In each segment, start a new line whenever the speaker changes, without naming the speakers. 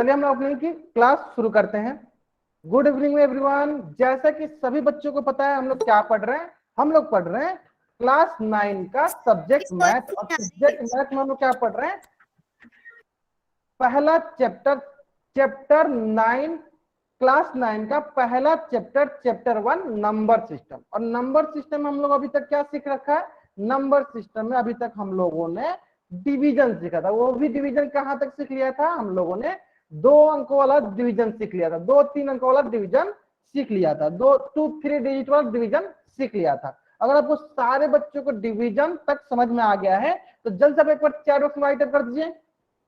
चलिए हम लोग अपनी की क्लास शुरू करते हैं। Good evening everyone. जैसा कि सभी बच्चों को पता है हम लोग क्या पढ़ रहे हैं, हम लोग पढ़ रहे हैं क्लास 9 का सब्जेक्ट मैथ। और सब्जेक्ट मैथ में हम लोग क्या पढ़ रहे हैं, पहला चैप्टर 9, क्लास 9 का पहला चैप्टर 1 नंबर सिस्टम। और नंबर सिस्टम में हम लोग अभी तक क्या सीख रखा है, नंबर सिस्टम में अभी तक हम लोगों ने डिवीजन सीखा था। वो भी डिवीजन कहां तक सीख लिया था, हम लोगों ने 2 अंकों वाला डिवीजन सीख लिया था, 2-3 अंकों वाला डिवीजन सीख लिया था, 2-3 डिजिट वाला डिवीजन सीख लिया था। अगर आपको सारे बच्चों को डिवीजन तक समझ में आ गया है तो जल्द से एक बार चैट बॉक्स में राइट कर दीजिए।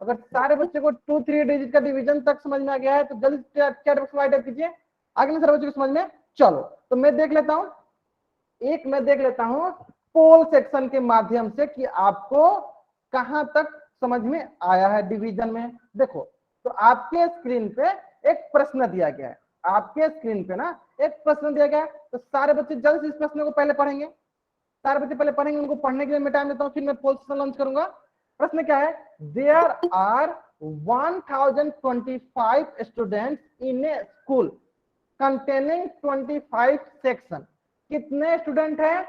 अगर सारे बच्चे को 2-3 डिजिट का डिवीजन तक समझ में आ गया है तो जल्दी चैट बॉक्स में राइट कीजिए। आगे सारे बच्चों को समझ में। चलो तो मैं देख लेता हूं पोल सेक्शन के माध्यम से कि आपको कहां तक समझ में आया है डिवीजन में। देखो तो आपके स्क्रीन पे एक प्रश्न दिया गया है, आपके स्क्रीन पे ना एक प्रश्न दिया गया है। तो सारे बच्चे जल्द से इस प्रश्न को पहले पढ़ेंगे, सारे बच्चे पहले पढ़ेंगे। उनको पढ़ने के लिए मैं टाइम देता हूं, फिर मैं पोल सेक्शन लॉन्च करूंगा। प्रश्न क्या है, there are 1025 students in a school containing 25 section. कितने स्टूडेंट है,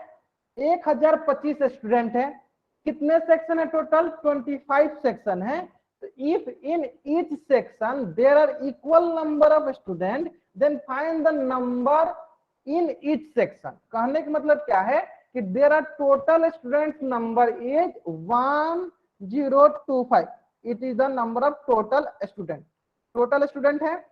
1025 स्टूडेंट है। कितने सेक्शन है टोटल, 25 सेक्शन है। तो if in each section there are equal number of student then find the number in each section. कहने का मतलब क्या है कि there are total students number is 1025। It is the number of total student. Total student है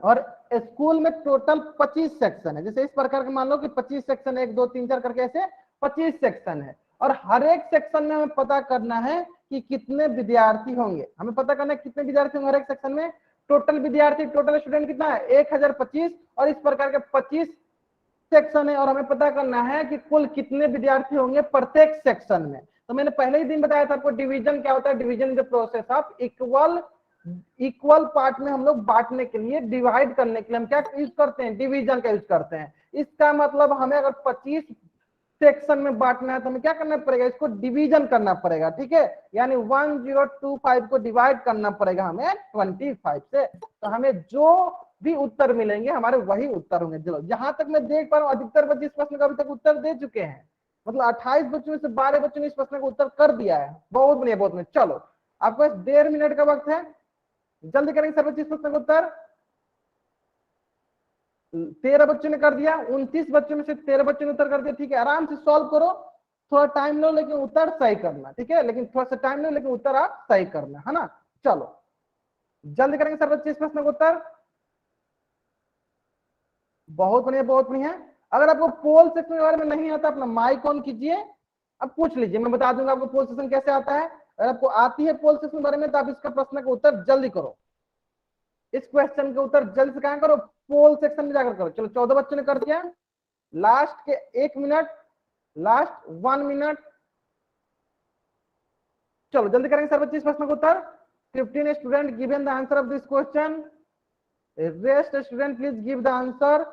और school में total 25 section है। जैसे इस प्रकार के मान लो कि 25 सेक्शन, 1 2 3 4 करके ऐसे 25 सेक्शन है। और हर एक सेक्शन में हमें पता करना है कि कितने विद्यार्थी होंगे। हमें पता करना है कितने विद्यार्थी होंगे हर एक सेक्शन में। टोटल विद्यार्थी, टोटल स्टूडेंट कितना है, 1025। और इस प्रकार के 25 सेक्शन है और हमें पता करना है कि कुल कितने विद्यार्थी होंगे प्रत्येक सेक्शन में। तो मैंने पहले ही दिन बताया था आपको डिवीजन क्या होता है। Division is the process of equal part में हम लोग बांटने के लिए, डिवाइड करने के लिए हम क्या यूज करते हैं, डिवीजन का यूज करते हैं। इसका मतलब हमें अगर 25 सेक्शन में बांटना है तो हमें क्या करना पड़ेगा, इसको डिवीजन करना पड़ेगा। ठीक है, यानी 1025 को डिवाइड करना पड़ेगा हमें 25 से। तो हमें जो भी उत्तर मिलेंगे हमारे वही उत्तर होंगे। चलो जहां तक मैं देख पा रहा हूँ अधिकतर बच्चे इस प्रश्न का अभी तक उत्तर दे चुके हैं। मतलब 28 बच्चों में से 12 बच्चों ने इस प्रश्न का उत्तर कर दिया है। बहुत बढ़िया, बहुत बढ़िया। चलो आपको 1.5 मिनट का वक्त है, जल्दी करेंगे सर बच्चे इस प्रश्न का उत्तर। 13 बच्चों ने कर दिया, 29 बच्चों में से 13 बच्चों ने उत्तर कर दिया। ठीक है, आराम से सॉल्व करो, थोड़ा टाइम लो लेकिन उत्तर सही करना। ठीक है, लेकिन थोड़ा सा टाइम लो लेकिन उत्तर आप सही करना है ना। चलो जल्दी करेंगे सर बच्चे इस प्रश्न का उत्तर। बहुत बढ़िया, बहुत बढ़िया। अगर आपको पोल सेक्शन के बारे में नहीं आता अपना माइक ऑन कीजिए, अब पूछ लीजिए, मैं बता दूंगा आपको पोल सेक्शन कैसे आता है। अगर आपको आती है पोल सेक्शन के बारे में तो आप इसका प्रश्न का उत्तर जल्दी करो, इस क्वेश्चन का उत्तर जल्द से कहां करो, पोल सेक्शन में जाकर करो। चलो 14 बच्चों ने कर दिया, लास्ट के 1 मिनट, लास्ट 1 मिनट। चलो जल्दी करेंगे सर बच्चे इस प्रश्न का उत्तर। 15 student given the answer of this question, rest student please give the answer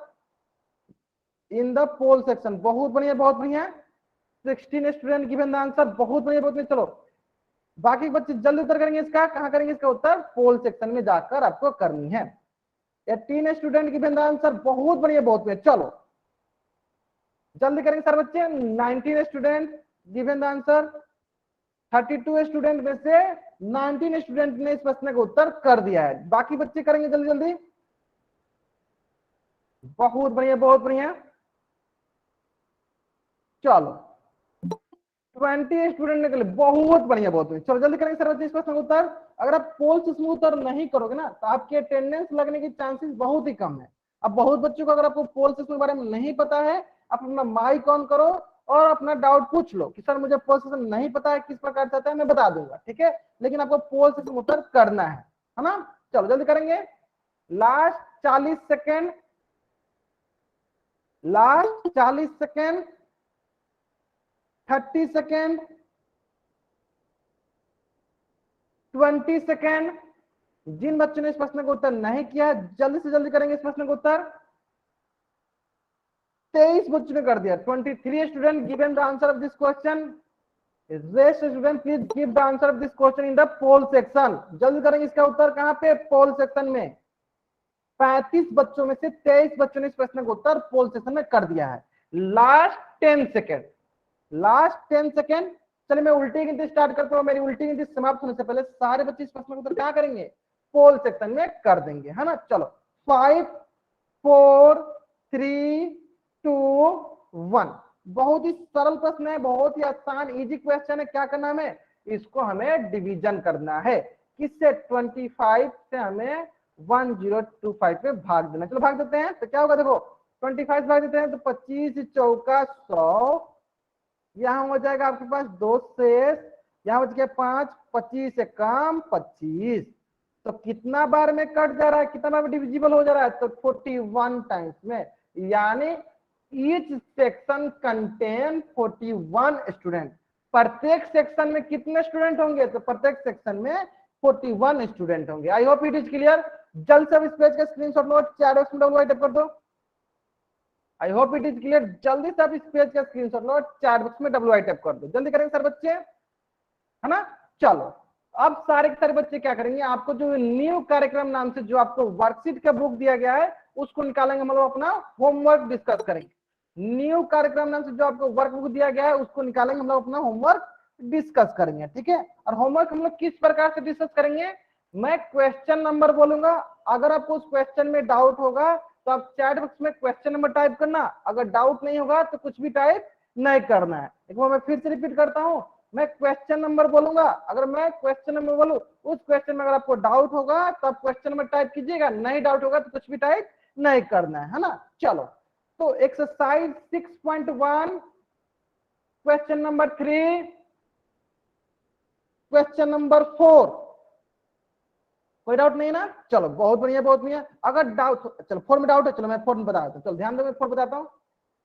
in the poll section. बहुत बढ़िया, बहुत बढ़िया। 16 स्टूडेंट गिवन द आंसर, बहुत बढ़िया, बहुत बढ़िया। चलो बाकी बच्चे जल्दी उत्तर करेंगे इसका, कहां करेंगे इसका उत्तर, पोल सेक्शन में जाकर आपको करनी है। 18 स्टूडेंट गिवन द आंसर, बहुत बढ़िया, बहुत बढ़िया। चलो जल्दी करेंगे सर बच्चे। 19 student given the answer, 32 student में से 19 स्टूडेंट ने इस प्रश्न का उत्तर कर दिया है। बाकी बच्चे करेंगे जल्दी जल्दी। बहुत बढ़िया, बहुत बढ़िया। चलो 20 स्टूडेंट निकले, बहुत बढ़िया, बहुत बढ़िया। चलो जल्दी करेंगे सर बच्चे इस प्रश्न का उत्तर। अगर आप पोल से उत्तर नहीं करोगे ना तो आपके अटेंडेंस लगने की चांसेस बहुत ही कम है। अब बहुत बच्चों को अगर आपको पोल सेक्शन के बारे में नहीं पता है, आप अपना माइक ऑन करो और अपना डाउट पूछ लो कि सर मुझे पोल सेक्शन नहीं पता है, किस प्रकार से आता है, मैं बता दूंगा। ठीक है, लेकिन आपको पोल सेक्शन उत्तर करना है ना। चलो जल्दी करेंगे, last 40 second, last 40 second, 30 second, 20 second. जिन बच्चों ने इस प्रश्न का उत्तर नहीं किया जल्दी से जल्दी करेंगे इस प्रश्न का उत्तर। 23 बच्चों ने कर दिया। 23 student given the answer of this question, rest student please give the answer of this question in the poll section. जल्दी करेंगे इसका उत्तर कहां पे, पोल सेक्शन में। 35 बच्चों में से 23 बच्चों ने इस प्रश्न का उत्तर पोल सेक्शन में कर दिया है। Last 10 second, last 10 second. चलिए मैं उल्टी गिनती स्टार्ट करता हूँ। मेरी उल्टी गिनती समाप्त होने से पहले सारे बच्चे इस प्रश्न का उत्तर क्या करेंगे, पोल सेक्शन में कर देंगे, है ना। चलो 5 4 3 2 1। बहुत ही सरल प्रश्न है, बहुत ही आसान इजी क्वेश्चन है। क्या करना है, इसको हमें डिवीजन करना है। किससे, 25 से हमें 1025 पे भाग देना। चलो भाग देते हैं, तो क्या होगा देखो 25 भाग देते हैं तो 25 चौका 100, यहाँ हो जाएगा आपके पास 2 शेष, यहाँ बच गया 5, 25 से कम 25। तो कितना बार में कट जा रहा है, कितना बार में डिविजिबल हो जा रहा है, तो 41 टाइम्स में। यानी ईच सेक्शन कंटेन 41 स्टूडेंट। प्रत्येक सेक्शन में कितने स्टूडेंट होंगे, तो प्रत्येक सेक्शन में 41 स्टूडेंट होंगे। आई होप इट इज क्लियर। जल्द से इस पेज का स्क्रीनशॉट लो, चैट बॉक्स में डब्ल्यू टाइप कर दो। I hope it is clear. जल्दी से आप इस पेज का स्क्रीनशॉट लो, चैट बॉक्स में डब्ल्यू टाइप कर दो। जल्दी करेंगे सर बच्चे, है ना। चलो अब सारे के सारे बच्चे क्या करेंगे, आपको जो न्यू कार्यक्रम नाम से जो आपको वर्कशीट का बुक दिया गया है उसको निकालेंगे, मतलब अपना होमवर्क डिस्कस करेंगे। न्यू कार्यक्रम नाम से जो आपको वर्क बुक दिया गया है उसको निकालेंगे, हम लोग अपना होमवर्क डिस्कस करेंगे, ठीक है। और होमवर्क हम लोग किस प्रकार से डिस्कस करेंगे, मैं क्वेश्चन नंबर बोलूंगा। अगर आपको उस क्वेश्चन में डाउट होगा तो आप चैट बॉक्स में क्वेश्चन नंबर टाइप करना, अगर डाउट नहीं होगा तो कुछ भी टाइप नहीं करना है। एक बार मैं फिर से रिपीट करता हूं, मैं क्वेश्चन नंबर बोलूंगा, अगर मैं क्वेश्चन नंबर बोलूं उस क्वेश्चन में अगर आपको डाउट होगा तो आप क्वेश्चन नंबर टाइप कीजिएगा, नहीं डाउट होगा तो कुछ भी टाइप नहीं करना है ना। चलो तो exercise 6.1 question number 3, question number 4, कोई डाउट नहीं ना। चलो बहुत बढ़िया बहुत बढ़िया। अगर डाउट, चलो 4 में डाउट है, चलो मैं 4 में बताता हूँ। चलो ध्यान दो, मैं 4 बताता हूँ।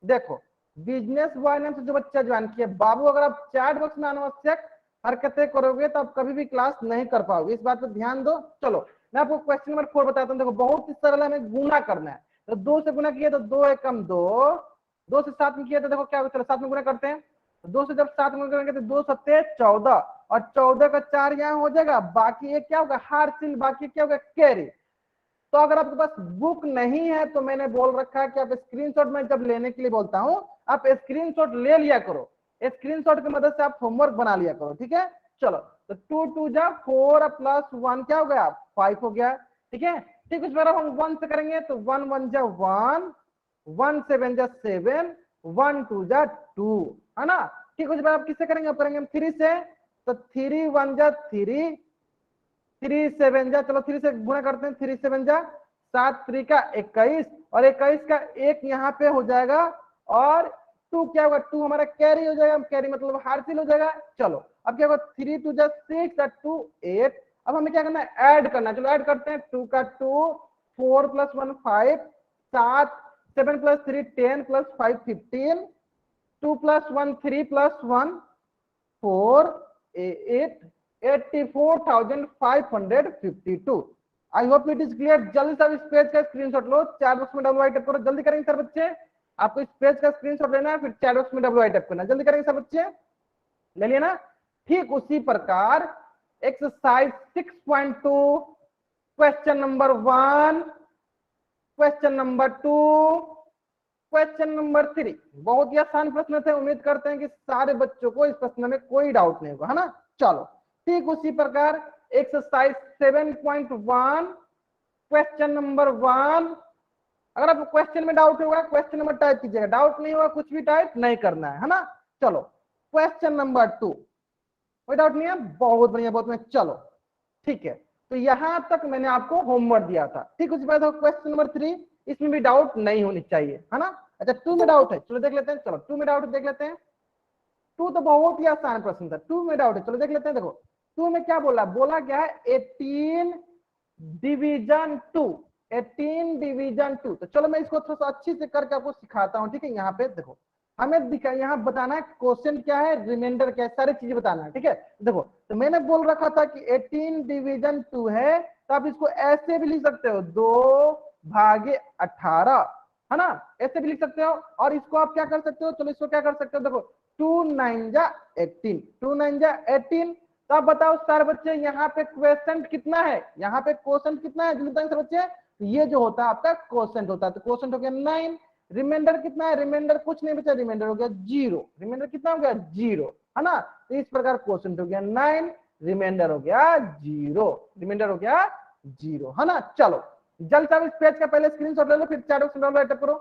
देखो बिजनेस बॉय नाम से जो बच्चा ज्वाइन किया, बाबू अगर आप चैट बॉक्स में अनावश्यक हरकतें करोगे तो आप कभी भी क्लास नहीं कर पाओगे, इस बात पर ध्यान दो। चलो मैं आपको क्वेश्चन नंबर 4 बताता हूँ। देखो बहुत ही सरल है, हमें गुना करना है। तो 2 से गुना किया तो 2 एकम 2, 2 से 7 में किया तो देखो क्या होगा, चलो 7 में गुना करते हैं। 2 से जब 7 में करेंगे तो 2 सत्ते 14, और 14 का 4 यहाँ हो जाएगा, बाकी एक क्या होगा हार्सिल, बाकी क्या होगा कैरी। तो अगर आपके पास बुक नहीं है तो मैंने बोल रखा है कि आप स्क्रीनशॉट में जब लेने के लिए बोलता हूं आप स्क्रीनशॉट ले लिया करो, स्क्रीनशॉट की मदद से आप होमवर्क बना लिया करो, ठीक है। चलो तो 2 2 जा 4 प्लस 1 क्या हो गया 5 हो गया, ठीक है। ठीक उस बार हम 1 से करेंगे तो 1 1 जा 1, 1 7 जा 7, 1 2 जा 2, है ना। ठीक उस बार आप किससे करेंगे, आप करेंगे 3 से, तो 3 1 जा 3, 3 7 जा, चलो 3 से गुणा करते हैं, 3 7 जा 7, 3 का 21, और 21 का 1 यहाँ पे हो जाएगा, और 2 क्या होगा 2 हमारा कैरी हो जाएगा, कैरी मतलब हार्सिल हो जाएगा। चलो अब क्या होगा 3 2 जा 6 और 2 8। अब हमें क्या करना है, ऐड करना है। चलो ऐड करते हैं, 2 का 2, 4 plus 1 5, 7, 7 plus 3 10 plus 5 15, 2 plus 1 3 plus 1 4 8, 84,552। I hope it is clear. जल्दी से इस पेज का स्क्रीनशॉट लो, चैट बॉक्स में डब्ल्यू टाइप करो। जल्दी करेंगे सर बच्चे, आपको इस पेज का स्क्रीनशॉट लेना है, फिर चैट बॉक्स में डब्ल्यू टाइप करना। जल्दी करेंगे सर बच्चे, ले लिया ना। ठीक उसी प्रकार exercise 6.2 question number 1, question number 2, question number 3, बहुत ही आसान प्रश्न थे। उम्मीद करते हैं कि सारे बच्चों को इस प्रश्न में कोई डाउट नहीं होगा, है ना। चलो ठीक उसी प्रकार एक्सरसाइज 7.1 क्वेश्चन नंबर 1। अगर आपको क्वेश्चन में डाउट होगा क्वेश्चन नंबर टाइप कीजिएगा, डाउट नहीं होगा कुछ भी टाइप नहीं करना है ना। चलो क्वेश्चन नंबर 2, कोई डाउट नहीं है, बहुत बढ़िया बहुत बढ़िया। चलो ठीक है, तो यहां तक मैंने आपको होमवर्क दिया था। ठीक उसी बात क्वेश्चन नंबर 3, इसमें भी डाउट नहीं होनी चाहिए, है ना। अच्छा 2 में डाउट है, चलो देख लेते हैं। चलो 2 में डाउट देख लेते हैं। 2 तो बहुत ही आसान प्रश्न था, 2 में डाउट है, चलो देख लेते हैं। देखो 2 में क्या बोला, बोला क्या है 18 डिवीजन 2, 18 डिवीजन 2। तो चलो मैं इसको थोड़ा सा अच्छी से करके आपको सिखाता हूँ, ठीक है। यहाँ पे देखो हमें दिखा, यहाँ बताना है क्वेश्चन क्या है, रिमाइंडर क्या है, सारी चीजें बताना है, ठीक है। देखो तो मैंने बोल रखा था कि 18 डिवीजन 2 है, तो आप इसको ऐसे भी लिख सकते हो 2 भागे 18, है ना, ऐसे भी लिख सकते हो। और इसको आप क्या कर सकते हो, चलो इसको क्या कर सकते हो, देखो 2 9 जा 18, 2 9 जा 18। तो अब बताओ सारे बच्चे यहाँ पे क्वेश्चन कितना है, यहाँ पे क्वेश्चन कितना है सर बच्चे, ये जो होता है आपका क्वेश्चन होता है, तो क्वेश्चन हो गया 9। रिमाइंडर कितना है, रिमाइंडर कुछ नहीं बचा, रिमाइंडर हो गया 0, रिमाइंडर कितना हो गया 0, है ना। तो इस प्रकार क्वेश्चन हो गया 9, रिमाइंडर हो गया 0, रिमाइंडर हो गया 0, है ना। चलो जल्द से इस पेज का पहले स्क्रीनशॉट ले लो, फिर चैट बॉक्स में डबल राइट करो।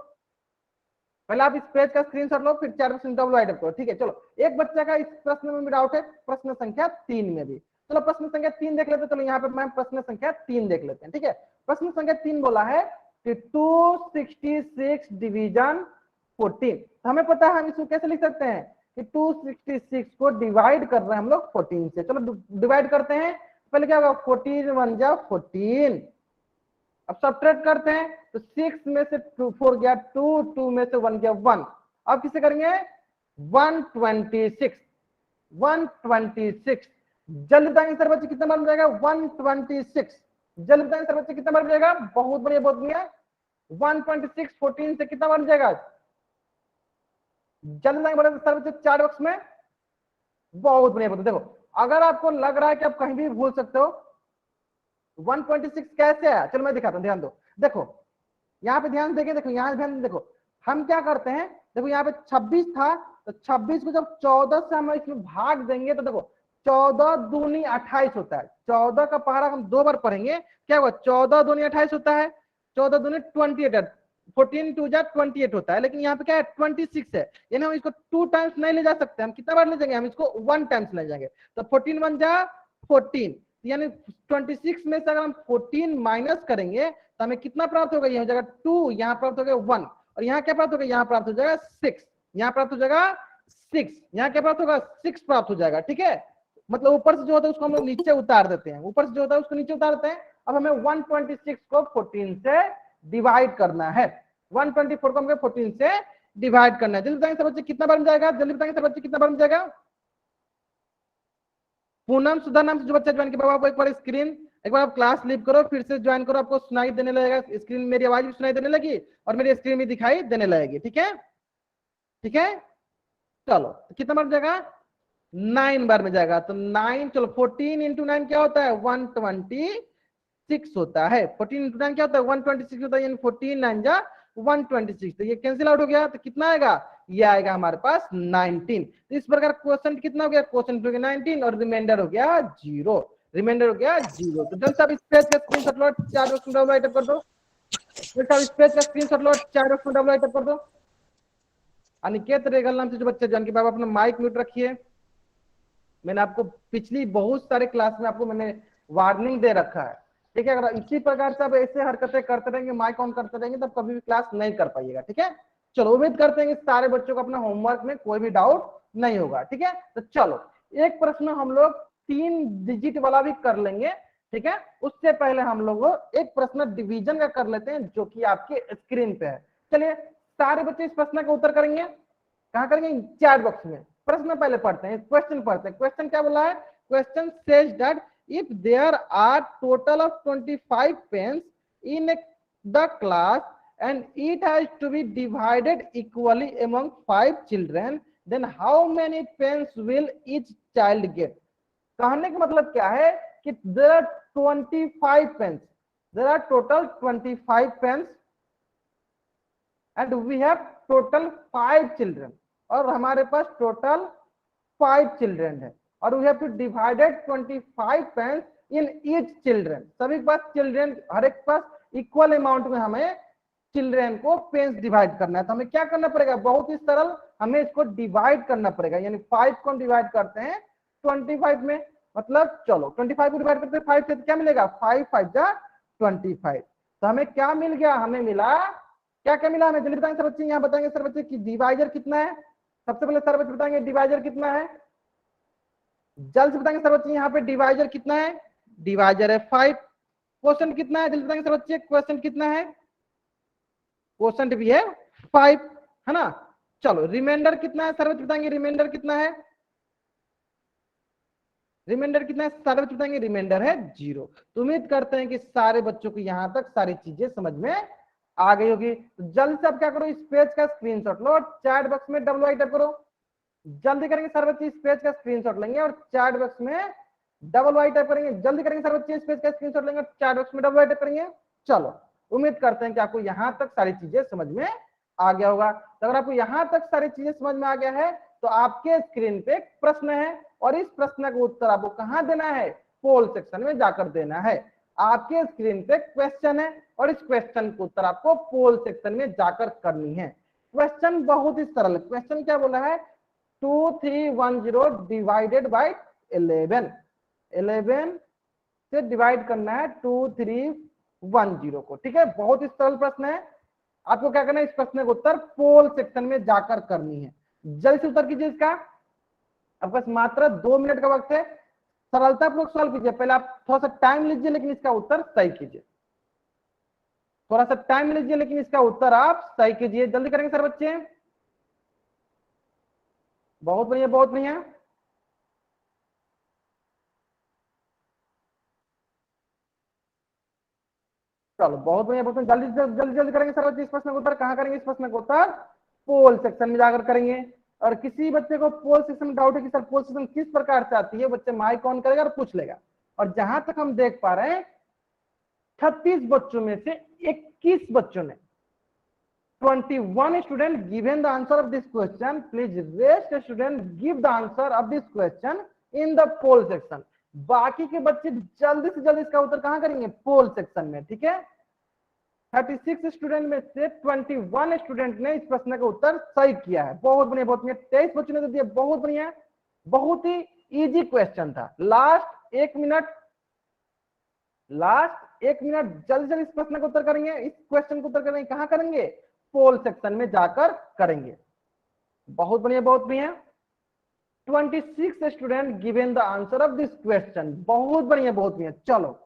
पहले आप इस पेज का स्क्रीनशॉट लो, फिर चैट बॉक्स में डबल राइट करो, ठीक है। चलो एक बच्चे का इस प्रश्न में भी डाउट है, प्रश्न संख्या 3 में भी। चलो प्रश्न संख्या 3 देख लेते हैं। चलो यहाँ पे मैं प्रश्न संख्या 3 देख लेते हैं, ठीक है। प्रश्न संख्या 3 बोला है कि 266 डिवीजन 14। तो हमें पता है हम इसको कैसे लिख सकते हैं कि 266 को डिवाइड कर रहे हैं हम लोग 14 से। चलो डिवाइड करते हैं, पहले क्या होगा 14 1 जा 14। अब सब्ट्रैक्ट करते हैं तो 6 में से 4 गया 2, 2 में से 1 गया 1। अब किसे करेंगे 126, 126। जल्दी बताएंगे सर बच्चे कितना बार बन जाएगा 126। जल्दी बताएंगे सर बच्चे कितना बार बन जाएगा, बहुत बढ़िया बहुत बढ़िया। 126 14 से कितना बन जाएगा, जल्दी बताएंगे सर बच्चे चैट बॉक्स में, बहुत बढ़िया बताओ। देखो अगर आपको लग रहा है कि आप कहीं भी भूल सकते हो 126 कैसे है, चलो मैं दिखाता हूं, ध्यान दो। देखो यहाँ पे ध्यान देंगे, देखो यहाँ ध्यान देखो, हम क्या करते हैं, देखो यहाँ पे 26 था, तो 26 को जब 14 से हम इसमें भाग देंगे तो देखो 14 दूनी 28 होता है। 14 का पहाड़ा हम 2 बार पढ़ेंगे, क्या हुआ 14 दूनी 28 होता है, 14 दूनी 28, 14 2 जा 28 होता है। लेकिन यहाँ पे क्या है 26 है, यानी हम इसको 2 टाइम्स नहीं ले जा सकते, हम कितना बार ले जाएंगे, हम इसको 1 टाइम्स ले जाएंगे। तो 14 1 जा 14, यानी 26 में से अगर हम 14 माइनस करेंगे तो हमें कितना प्राप्त होगा, ये हो जाएगा 2, यहाँ प्राप्त हो गया 1, और यहाँ क्या प्राप्त होगा, यहाँ प्राप्त हो जाएगा 6, यहाँ प्राप्त हो जाएगा 6, यहाँ क्या प्राप्त होगा 6 प्राप्त हो जाएगा, ठीक है। मतलब ऊपर से जो होता है उसको हम लोग नीचे उतार देते हैं, ऊपर से जो होता है उसको नीचे उतार देते हैं। अब हमें 126 को 14 से डिवाइड करना है, 124 को हमें 14 से डिवाइड करना है। जल्दी बताएंगे सब बच्चे कितना बार जाएगा, जल्दी बताएंगे सब बच्चे कितना बार जाएगा। पूनम सुधा नाम से जो बच्चा ज्वाइन किया बाबा, एक बार स्क्रीन, एक बार आप क्लास लीव करो फिर से ज्वाइन करो, आपको सुनाई देने लगेगा स्क्रीन, मेरी आवाज भी सुनाई देने लगी और मेरी स्क्रीन भी दिखाई देने लगेगी, ठीक है ठीक है। चलो तो कितना बार जाएगा 9 बार में जाएगा, तो 9, चलो 14 इंटू 9 क्या होता है 126 होता है, 14 इंटू 9 क्या होता है 126 होता है, यानी 14 9 जा 126। तो ये कैंसिल आउट हो गया, तो कितना आएगा, ये आएगा हमारे पास 19। तो इस प्रकार क्वेश्चन कितना हो गया, क्वेश्चन हो गया 19 और रिमाइंडर हो गया 0, रिमाइंडर हो गया 0। तो जल्द से आप इस पेज का स्क्रीनशॉट लो, चार बॉक्स में डबल राइट कर दो, इस पेज का स्क्रीनशॉट लो, चार बॉक्स में डबल राइट कर दो। अनिकेत रेगल नाम से जो बच्चे जानकी बाबा अपना माइक म्यूट रखिए। मैंने आपको पिछली बहुत सारे क्लास में आपको मैंने वार्निंग दे रखा है, ठीक है। अगर इसी प्रकार से आप ऐसे हरकतें करते रहेंगे, माइक ऑन करते रहेंगे, तब कभी भी क्लास नहीं कर पाइएगा, ठीक है। चलो उम्मीद करते हैं कि सारे बच्चों को अपना होमवर्क में कोई भी डाउट नहीं होगा, ठीक है। तो चलो एक प्रश्न हम लोग 3 डिजिट वाला भी कर लेंगे, ठीक है। उससे पहले हम लोग एक प्रश्न डिवीजन का कर लेते हैं जो कि आपके स्क्रीन पे है। चलिए सारे बच्चे इस प्रश्न का उत्तर करेंगे, कहाँ करेंगे, चैट बॉक्स में। प्रश्न पहले पढ़ते हैं, क्वेश्चन पढ़ते हैं। क्वेश्चन क्या बोला है, question says that if there are total of 25 pens in the class and it has to be divided equally among 5 children, then how many pens will each child get। कहने का मतलब क्या है कि there are 25 pens, there are total 25 pens and we have total 5 children, और हमारे पास total 5 children है, और we have to divided 25 pens in each children. सभी के पास चिल्ड्रन, हर एक पास इक्वल अमाउंट में हमें चिल्ड्रन को पेन्स डिवाइड करना है। तो हमें क्या करना पड़ेगा, बहुत ही सरल, हमें इसको डिवाइड करना पड़ेगा। यानी 5 को हम डिवाइड करते हैं 25 में, मतलब चलो 25 को डिवाइड करते हैं 5 से, तो क्या मिलेगा 5 5 जा 25। तो हमें क्या मिल गया, हमें मिला क्या क्या मिला हमें, जल्दी बताएंगे सर बच्चे, यहाँ बताएंगे सर बच्चे कि डिवाइजर कितना है। सबसे पहले सर बच्चे बताएंगे डिवाइजर कितना है, जल्द से बताएंगे सर बच्चे यहाँ पे डिवाइजर कितना है, डिवाइजर है 5। क्वेश्चन कितना है, जल्दी बताएंगे सर बच्चे क्वेश्चन कितना है, क्वेश्चन भी है 5, है ना। चलो रिमाइंडर कितना है सर बच्चे बताएंगे, रिमाइंडर कितना है, रिमाइंडर कितना है सारे बच्चे बताएंगे, रिमाइंडर है 0। तो उम्मीद करते हैं कि सारे बच्चों को यहाँ तक सारी चीजें समझ में आ गई होगी। तो जल्द से आप क्या करो, इस पेज का स्क्रीनशॉट लो, चैट बॉक्स में डबल टाइप करो, जल्दी करेंगे सारे बच्चे, इस पेज का स्क्रीनशॉट लेंगे और चैट बॉक्स में डबल वाई टाइप करेंगे। जल्दी करेंगे सारे बच्चे, इस पेज का स्क्रीनशॉट लेंगे और चैट बॉक्स में डबल वाई टाइप करेंगे। चलो, उम्मीद करते हैं कि आपको यहां तक सारी चीजें समझ में आ गया होगा। तो अगर आपको यहां तक सारी चीजें समझ में आ गया है तो आपके स्क्रीन पे एक प्रश्न है और इस प्रश्न का उत्तर आपको कहां देना है, पोल सेक्शन में जाकर देना है। आपके स्क्रीन पे क्वेश्चन है और इस क्वेश्चन का उत्तर आपको पोल सेक्शन में जाकर करनी है। क्वेश्चन बहुत ही सरल है। क्वेश्चन क्या बोला है, 2310 डिवाइडेड बाई 11, 11 से डिवाइड करना है 2310 को। ठीक है, बहुत ही सरल प्रश्न है। आपको क्या करना है, इस प्रश्न का उत्तर पोल सेक्शन में जाकर करनी है। जल्दी से उत्तर कीजिए इसका, आपके पास मात्र 2 मिनट का वक्त है। सरलता पूर्वक सॉल्व कीजिए, पहले आप थोड़ा सा टाइम लीजिए लेकिन इसका उत्तर सही कीजिए। थोड़ा सा टाइम लीजिए लेकिन इसका उत्तर आप सही कीजिए। जल्दी करेंगे सर बच्चे, बहुत बढ़िया बहुत बढ़िया। चलो बहुत बढ़िया बहुत बढ़िया, जल्दी जल्दी जल्दी करेंगे सर बच्चे। इस प्रश्न का उत्तर कहां करेंगे, इस प्रश्न का उत्तर पोल सेक्शन में जाकर करेंगे। और किसी बच्चे को पोल सेक्शन में डाउट है कि सर पोल सेक्शन किस प्रकार से आती है, बच्चे माइक ऑन करेगा और पूछ लेगा। और जहां तक हम देख पा रहे हैं 36 बच्चों में से 21 बच्चों ने 21 student given the answer of this question. Please rest student give the answer of this question in the poll section. बाकी के बच्चे जल्दी से जल्दी इसका उत्तर कहां करेंगे, पोल सेक्शन में। ठीक है, 36 स्टूडेंट में से 21 स्टूडेंट ने इस प्रश्न का उत्तर सही किया है। बहुत बढ़िया बहुत बढ़िया। 23 बच्चों ने तो दिया, बहुत बढ़िया। बहुत ही इजी क्वेश्चन था। लास्ट 1 मिनट, जल्दी जल्दी इस प्रश्न का उत्तर करेंगे, इस क्वेश्चन का उत्तर करेंगे, कहां करेंगे, पोल सेक्शन में जाकर करेंगे। बहुत बढ़िया बहुत बढ़िया। 26 student given the answer of this question. बहुत बढ़िया बहुत बढ़िया। चलो,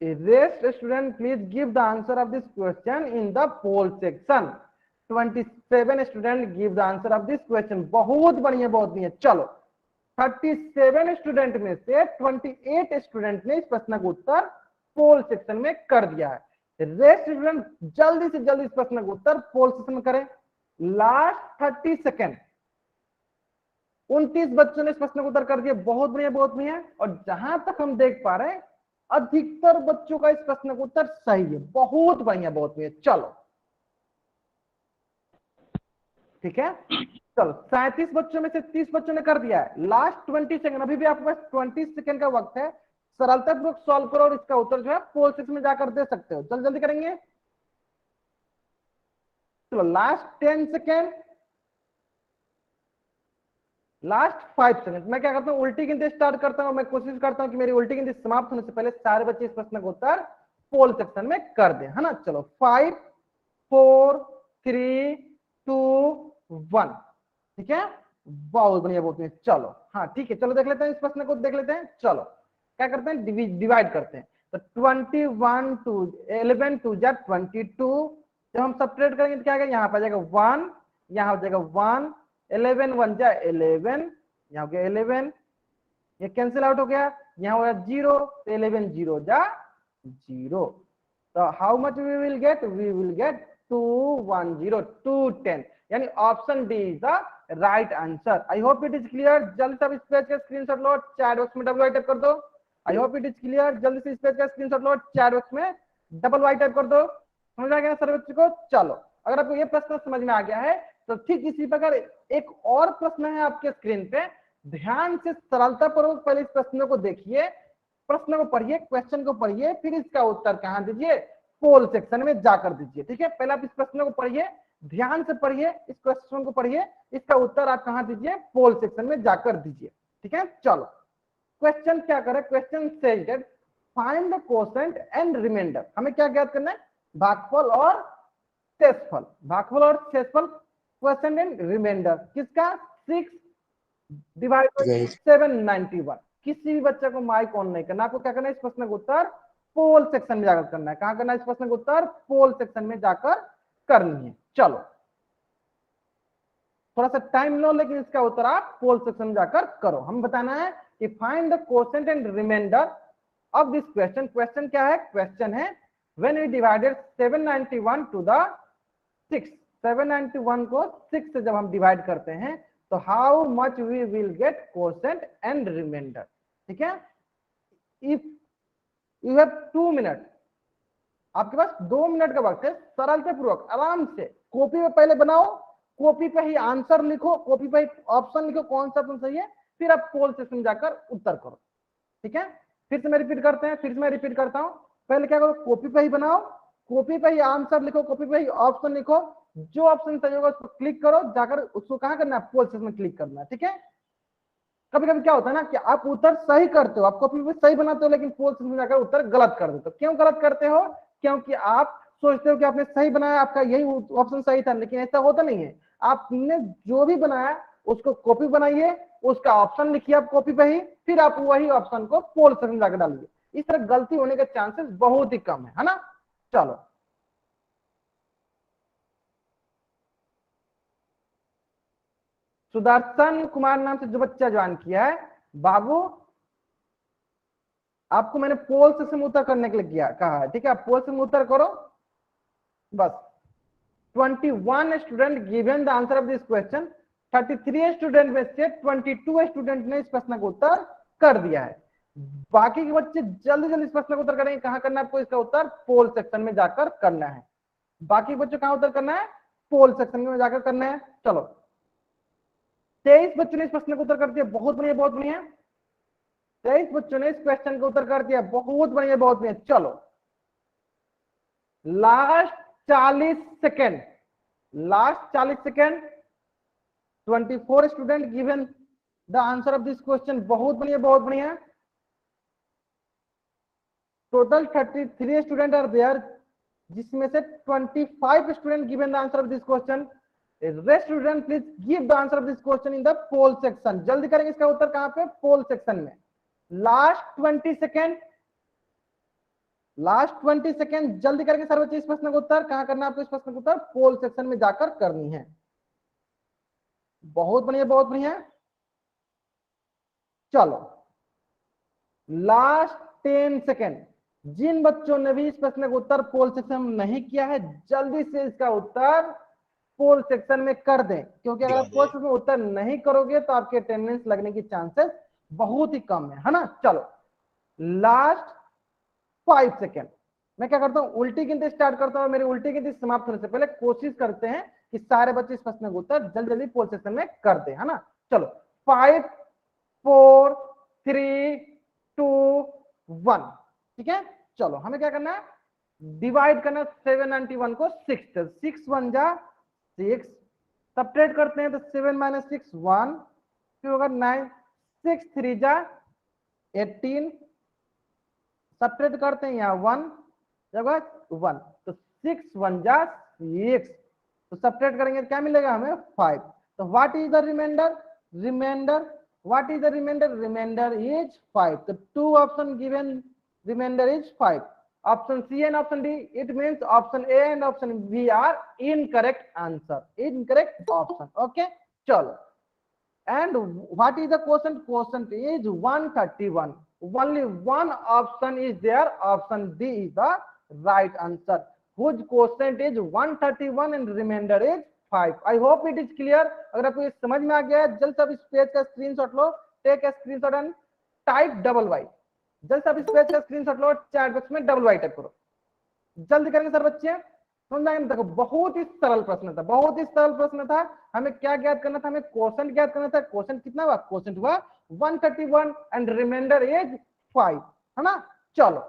rest student please give the answer of this question in the poll section. 27 student give the answer of this question. बहुत बढ़िया बहुत बढ़िया। चलो, 37 स्टूडेंट में से 28 स्टूडेंट ने इस प्रश्न का उत्तर पोल सेक्शन में कर दिया है। रेस्ट स्टूडेंट जल्दी से जल्दी इस प्रश्न का उत्तर पोल सेक्शन में करें। Last 30 second. 29 बच्चों ने इस प्रश्न का उत्तर कर दिया। बहुत बढ़िया बहुत बढ़िया। और जहां तक हम देख पा रहे हैं अधिकतर बच्चों का इस प्रश्न का उत्तर सही है। बहुत बढ़िया बहुत बढ़िया। चलो ठीक है, चलो 37 बच्चों में से 30 बच्चों ने कर दिया है। लास्ट 20 सेकंड, अभी भी आपके पास 20 सेकंड का वक्त है। सरलता पूर्वक सॉल्व करो और इसका उत्तर जो है पोल सेक्शन में जाकर दे सकते हो। जल्दी जल्दी करेंगे। चलो लास्ट 10 सेकेंड, लास्ट 5 सेकंड। मैं क्या करता हूँ, उल्टी गिनती स्टार्ट करता हूँ। मैं कोशिश करता हूँ कि मेरी उल्टी गिनती समाप्त होने से पहले सारे बच्चे इस प्रश्न का उत्तर पोल सेक्शन में कर दें, है ना। चलो 5 4 3 2 1। ठीक है, बहुत बढ़िया बहुत बढ़िया। चलो हाँ ठीक है, चलो देख लेते हैं इस प्रश्न को, देख लेते हैं। चलो क्या करते हैं, डिवाइड करते हैं। तो 21 टू 11 टू जा 22। जब हम सब्ट्रैक्ट करेंगे तो क्या आएगा, यहाँ पर जाएगा 1, यहाँ हो जाएगा 1, 11 1 जा 11, यहाँ हो गया 11, ये कैंसिल आउट हो गया, यहाँ हो गया 0, तो 11 0 जा 0। तो how much we will get, we will get 210 210, यानी option D is the right answer. I hope it is clear. जल्दी से इस पेज का स्क्रीनशॉट लो, चैट बॉक्स में डबल वाई टाइप कर दो। I hope it is clear. जल्दी से इस पेज का स्क्रीनशॉट लो, चैट बॉक्स में डबल वाई टाइप कर दो। समझ आ गया सर बच्चों को। चलो अगर आपको ये प्रश्न समझ में आ गया है तो ठीक इसी प्रकार एक और प्रश्न है आपके स्क्रीन पे। ध्यान से सरलता पूर्वक पहले इस प्रश्न को देखिए, प्रश्न को पढ़िए, क्वेश्चन को पढ़िए, फिर इसका उत्तर कहां दीजिए, पोल सेक्शन में जाकर दीजिए। ठीक है, पहले आप इस प्रश्न को पढ़िए, ध्यान से पढ़िए, इस क्वेश्चन को पढ़िए, इसका उत्तर आप कहां दीजिए, पोल सेक्शन में जाकर दीजिए। ठीक है, चलो क्वेश्चन क्या करे, question says that find the quotient and remainder. हमें क्या ज्ञात करना है, भागफल और शेषफल। भागफल और शेषफल, क्वेश्चन एंड रिमाइंडर किसका, 6 डिवाइड बाय 791। किसी भी बच्चे को माइक ऑन नहीं करना, आपको क्या करना है, इस प्रश्न का उत्तर पोल सेक्शन में जाकर करना है। कहां करना है इस प्रश्न का उत्तर, पोल सेक्शन में जाकर करनी है। चलो थोड़ा सा टाइम लो, लेकिन इसका उत्तर आप पोल सेक्शन में जाकर करो। हम बताना है कि find the quotient and remainder of this question. Question क्या है, क्वेश्चन है when we divided 791 to the 6, 791 को 6 से जब हम डिवाइड करते हैं तो how much we will get quotient and remainder. ठीक है, इफ यू हैव 2 मिनट, आपके पास 2 मिनट का वक्त है, सरलता पूर्वक आराम से कॉपी में पहले बनाओ, कॉपी पे ही आंसर लिखो, कॉपी पे ही ऑप्शन लिखो कौन सा ऑप्शन सही है, फिर आप पोल सेक्शन जाकर उत्तर करो। ठीक है, फिर से मैं रिपीट करते हैं, फिर से मैं रिपीट करता हूं, पहले क्या करो, कॉपी पे ही बनाओ, कॉपी पे ही आंसर लिखो, कॉपी पे ही ऑप्शन लिखो, जो ऑप्शन सही होगा उसको क्लिक करो, जाकर उसको कहां करना है, पोल सेक्शन में क्लिक करना है। ठीक है, कभी कभी क्या होता है ना कि आप उत्तर सही करते हो, आप कॉपी पे सही बनाते हो, लेकिन पोल सेक्शन में जाकर उत्तर गलत कर देते हो। क्यों गलत करते हो? क्योंकि आप सोचते हो कि आपने सही बनाया, आपका यही ऑप्शन सही था, लेकिन ऐसा होता नहीं है। आपने जो भी बनाया उसको कॉपी बनाइए, उसका ऑप्शन लिखिए आप कॉपी पे ही, फिर आप वही ऑप्शन को पोल सेक्शन में जाकर डालिए। इस तरह गलती होने के चांसेस बहुत ही कम है ना। चलो, सुदर्शन कुमार नाम से जो बच्चा ज्वाइन किया है, बाबू आपको मैंने पोल सेक्शन में उत्तर करने के लिए किया कहा है। ठीक है, आप पोल सेक्शन में उत्तर करो बस। 21 student given the answer of this question, 33 student में से 22 स्टूडेंट ने इस प्रश्न का उत्तर कर दिया है। बाकी के बच्चे जल्दी जल्दी इस प्रश्न का उत्तर करेंगे। कहां करना है आपको इसका उत्तर? पोल सेक्शन में जाकर करना है। बाकी बच्चों कहां उत्तर करना है? पोल सेक्शन में जाकर करना है। चलो, 23 बच्चों ने इस प्रश्न का उत्तर कर दिया, बहुत बढ़िया बहुत बढ़िया। 23 बच्चों ने इस क्वेश्चन का उत्तर कर दिया, बहुत बढ़िया बहुत बढ़िया। चलो, last 40 second, last 40 second, 24 student given the answer of this question, बहुत बढ़िया बहुत बढ़िया। टोटल 33 स्टूडेंट आर देयर, जिसमें से 25 student given the answer of this question. Rest student please give the answer of this question in the poll section. जल्दी करेंगे इसका उत्तर कहां पे? पोल सेक्शन में। लास्ट 20 सेकेंड, लास्ट 20 सेकेंड, जल्दी करके सर बच्चे इस प्रश्न का उत्तर कहां करना है आपको? इस प्रश्न का उत्तर पोल सेक्शन में जाकर करनी है। बहुत बढ़िया बहुत बढ़िया। चलो, लास्ट 10 सेकेंड, जिन बच्चों ने भी इस प्रश्न का उत्तर पोल सेक्शन में नहीं किया है, जल्दी से इसका उत्तर पोल सेक्शन में कर दें, क्योंकि अगर आप पोल सेक्शन में उत्तर नहीं करोगे तो आपके अटेंडेंस लगने की चांसेस बहुत ही कम है ना। चलो, लास्ट 5 सेकेंड, मैं क्या करता हूं, उल्टी गिनती स्टार्ट करता हूं। मेरी उल्टी गिनती समाप्त होने से पहले कोशिश करते हैं कि सारे बच्चे इस प्रश्न का उत्तर जल्दी जल्दी पोल सेक्शन में कर दे, है ना। चलो, 5 4 3 2 1। ठीक है, चलो हमें क्या करना है? डिवाइड करना 791 को 6 से। 6 1 जा 6, सब्ट्रैक्ट करते हैं तो 7 - 6 1, फिर होगा 9, 6 3 जा 18, सब्ट्रैक्ट करते हैं यहाँ 1 जगह 1, तो 6 1 जा 6, तो सब्ट्रैक्ट करेंगे क्या मिलेगा हमें? 5। तो what is the remainder? Remainder, what is the remainder? Remainder is 5। तो 2 option given, remainder is 5। Option C and option D, it means option A and option B are incorrect answer, incorrect option. Okay, chalo. And what is the quotient? Quotient is 131. Only one option is there, option D is the right answer, whose quotient is 131 and remainder is 5. I hope it is clear. अगर आपको ये समझ में आ गया है, जल्द से आप इस पेज का स्क्रीनशॉट लो, take a screenshot and type double Y. जल्द से आप इस पेज का स्क्रीनशॉट लो, चैट बॉक्स में डबल वाई टाइप करो। जल्दी करेंगे सर बच्चे, समझाएंगे। देखो, बहुत ही सरल प्रश्न था, बहुत ही सरल प्रश्न था। हमें क्या ज्ञात करना था? हमें क्वेश्चन ज्ञात करना था। क्वेश्चन कितना हुआ? क्वेश्चन हुआ 131 एंड रिमाइंडर इज 5, है ना। चलो,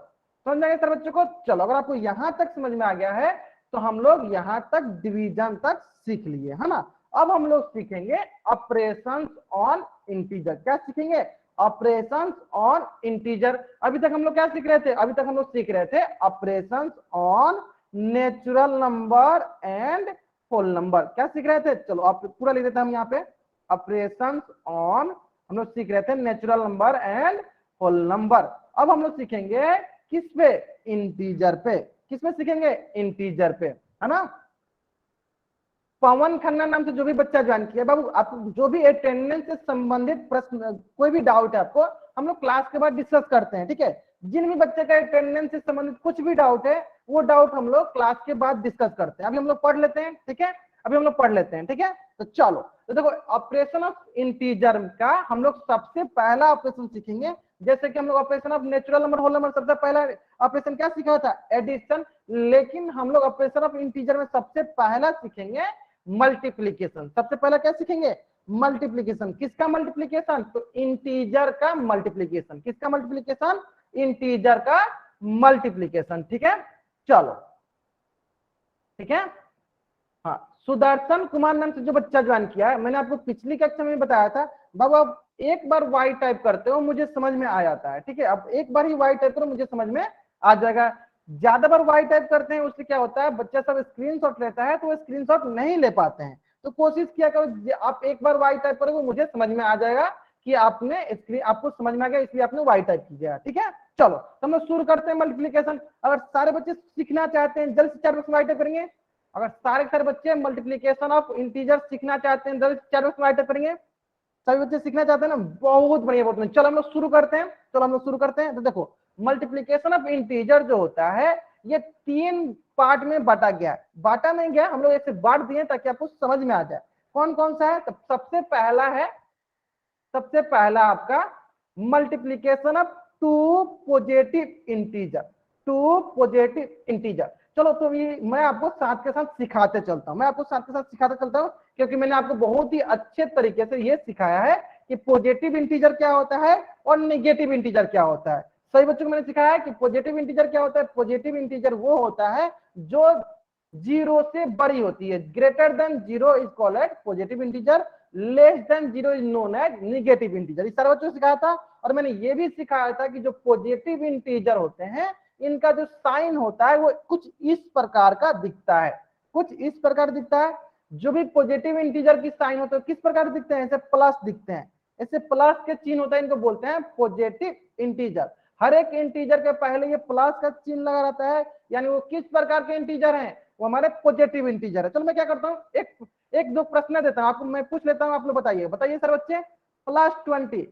समझाएंगे सर बच्चों को। चलो, अगर आपको यहां तक समझ में आ गया है तो हम लोग यहां तक डिवीजन तक सीख लिए, है ना। अब हम लोग सीखेंगे ऑपरेशंस ऑन इंटीजर। क्या सीखेंगे? Operations on integer. अभी तक हम लोग क्या सीख रहे थे? अभी तक हम लोग सीख रहे थे operations on natural number and whole number. क्या सीख रहे थे? चलो आप पूरा लिख देते हैं हम यहाँ पे। ऑपरेशंस ऑन, हम लोग सीख रहे थे natural number and whole number. अब हम लोग सीखेंगे किस पे? इंटीजर पे। किस पे सीखेंगे? इंटीजर पे, है ना। पवन खन्ना नाम से जो भी बच्चा ज्वाइन किया, बाबू आप जो भी अटेंडेंस से संबंधित प्रश्न, कोई भी डाउट है आपको, हम लोग क्लास के बाद डिस्कस करते हैं। ठीक है, जिन भी बच्चे का अटेंडेंस से संबंधित कुछ भी डाउट है, वो डाउट हम लोग क्लास के बाद डिस्कस करते हैं। अभी हम लोग पढ़ लेते हैं। ठीक है, अभी हम लोग पढ़ लेते हैं, ठीक है। तो चलो, तो देखो ऑपरेशन ऑफ इंटीजर का हम लोग सबसे पहला ऑपरेशन सीखेंगे, जैसे कि हम लोग operation of natural number whole number सबसे पहला ऑपरेशन क्या सीखा था, एडिशन। लेकिन हम लोग ऑपरेशन ऑफ इंटीजर में सबसे पहला सीखेंगे मल्टीप्लीकेशन। सबसे पहला क्या सीखेंगे, मल्टीप्लीकेशन। किसका मल्टीप्लीकेशन, तो इंटीजर का मल्टीप्लीकेशन। किसका मल्टीप्लीकेशन, इंटीजर का मल्टीप्लीकेशन, ठीक है। चलो ठीक है। हाँ, सुदर्शन कुमार नाम से जो बच्चा ज्वाइन किया है, मैंने आपको पिछली कक्षा में बताया था बाबू, आप एक बार वाई टाइप करते हो मुझे समझ में आ जाता है, ठीक है। अब एक बार ही वाई टाइप करो मुझे समझ में आ जाएगा। ज्यादा बार वाई टाइप करते हैं उससे क्या होता है, बच्चा सब स्क्रीनशॉट लेता है तो वो स्क्रीनशॉट नहीं ले पाते हैं। तो कोशिश किया करो आप एक बार वाई टाइप करोगे मुझे समझ में आ जाएगा कि आपने स्क्रीन, आपको समझ में आ गया इसलिए आपने वाई टाइप किया, ठीक है। चलो तो हम लोग शुरू करते हैं मल्टीप्लीकेशन। अगर सारे बच्चे सीखना चाहते हैं जल्द से 4 वाई टाइप करेंगे। अगर सारे बच्चे मल्टीप्लीकेशन ऑफ इंटीजर सीखना चाहते हैं, जल्द 4 वाई टाइप करेंगे। सभी बच्चे सीखना चाहते हैं ना, बहुत बढ़िया बहुत बढ़िया। चलो हम लोग शुरू करते हैं, चलो हम लोग शुरू करते हैं। तो देखो मल्टीप्लीकेशन ऑफ इंटीजर जो होता है ये 3 पार्ट में बांटा गया है। बांटा नहीं गया, हम लोग ऐसे बांट दिए ताकि आपको समझ में आ जाए कौन कौन सा है। तो सबसे पहला आपका multiplication of 2 positive integer. 2 positive integer. चलो तो ये मैं आपको साथ के साथ सिखाते चलता हूं, मैं आपको साथ के साथ सिखाते चलता हूं, क्योंकि मैंने आपको बहुत ही अच्छे तरीके से ये सिखाया है कि पॉजिटिव इंटीजर क्या होता है और नेगेटिव इंटीजर क्या होता है। सही बच्चों को मैंने सिखाया है कि पॉजिटिव इंटीजर क्या होता है। पॉजिटिव इंटीजर वो होता है जो 0 से बड़ी होती है, greater than 0 is called positive integer, less than 0 is known as negative integer. इस सारे बच्चों को सिखाया था। और मैंने ये भी सिखाया था कि जो पॉजिटिव इंटीजर होते हैं इनका जो साइन होता है वो कुछ इस प्रकार का दिखता है, कुछ इस प्रकार दिखता है। जो भी पॉजिटिव इंटीजर की साइन होते हैं किस प्रकार दिखते हैं, ऐसे प्लस दिखते हैं, ऐसे प्लस के चिन्ह होता है, इनको बोलते हैं पॉजिटिव इंटीजर। हर एक इंटीजर के पहले ये प्लस का चिन्ह लगा रहता है, यानी वो किस प्रकार के इंटीजर हैं, वो हमारे पॉजिटिव इंटीजर है। चलो मैं क्या करता हूँ, एक दो प्रश्न देता हूँ आपको, मैं पूछ लेता हूँ, आप लोग बताइए सर बच्चे। +20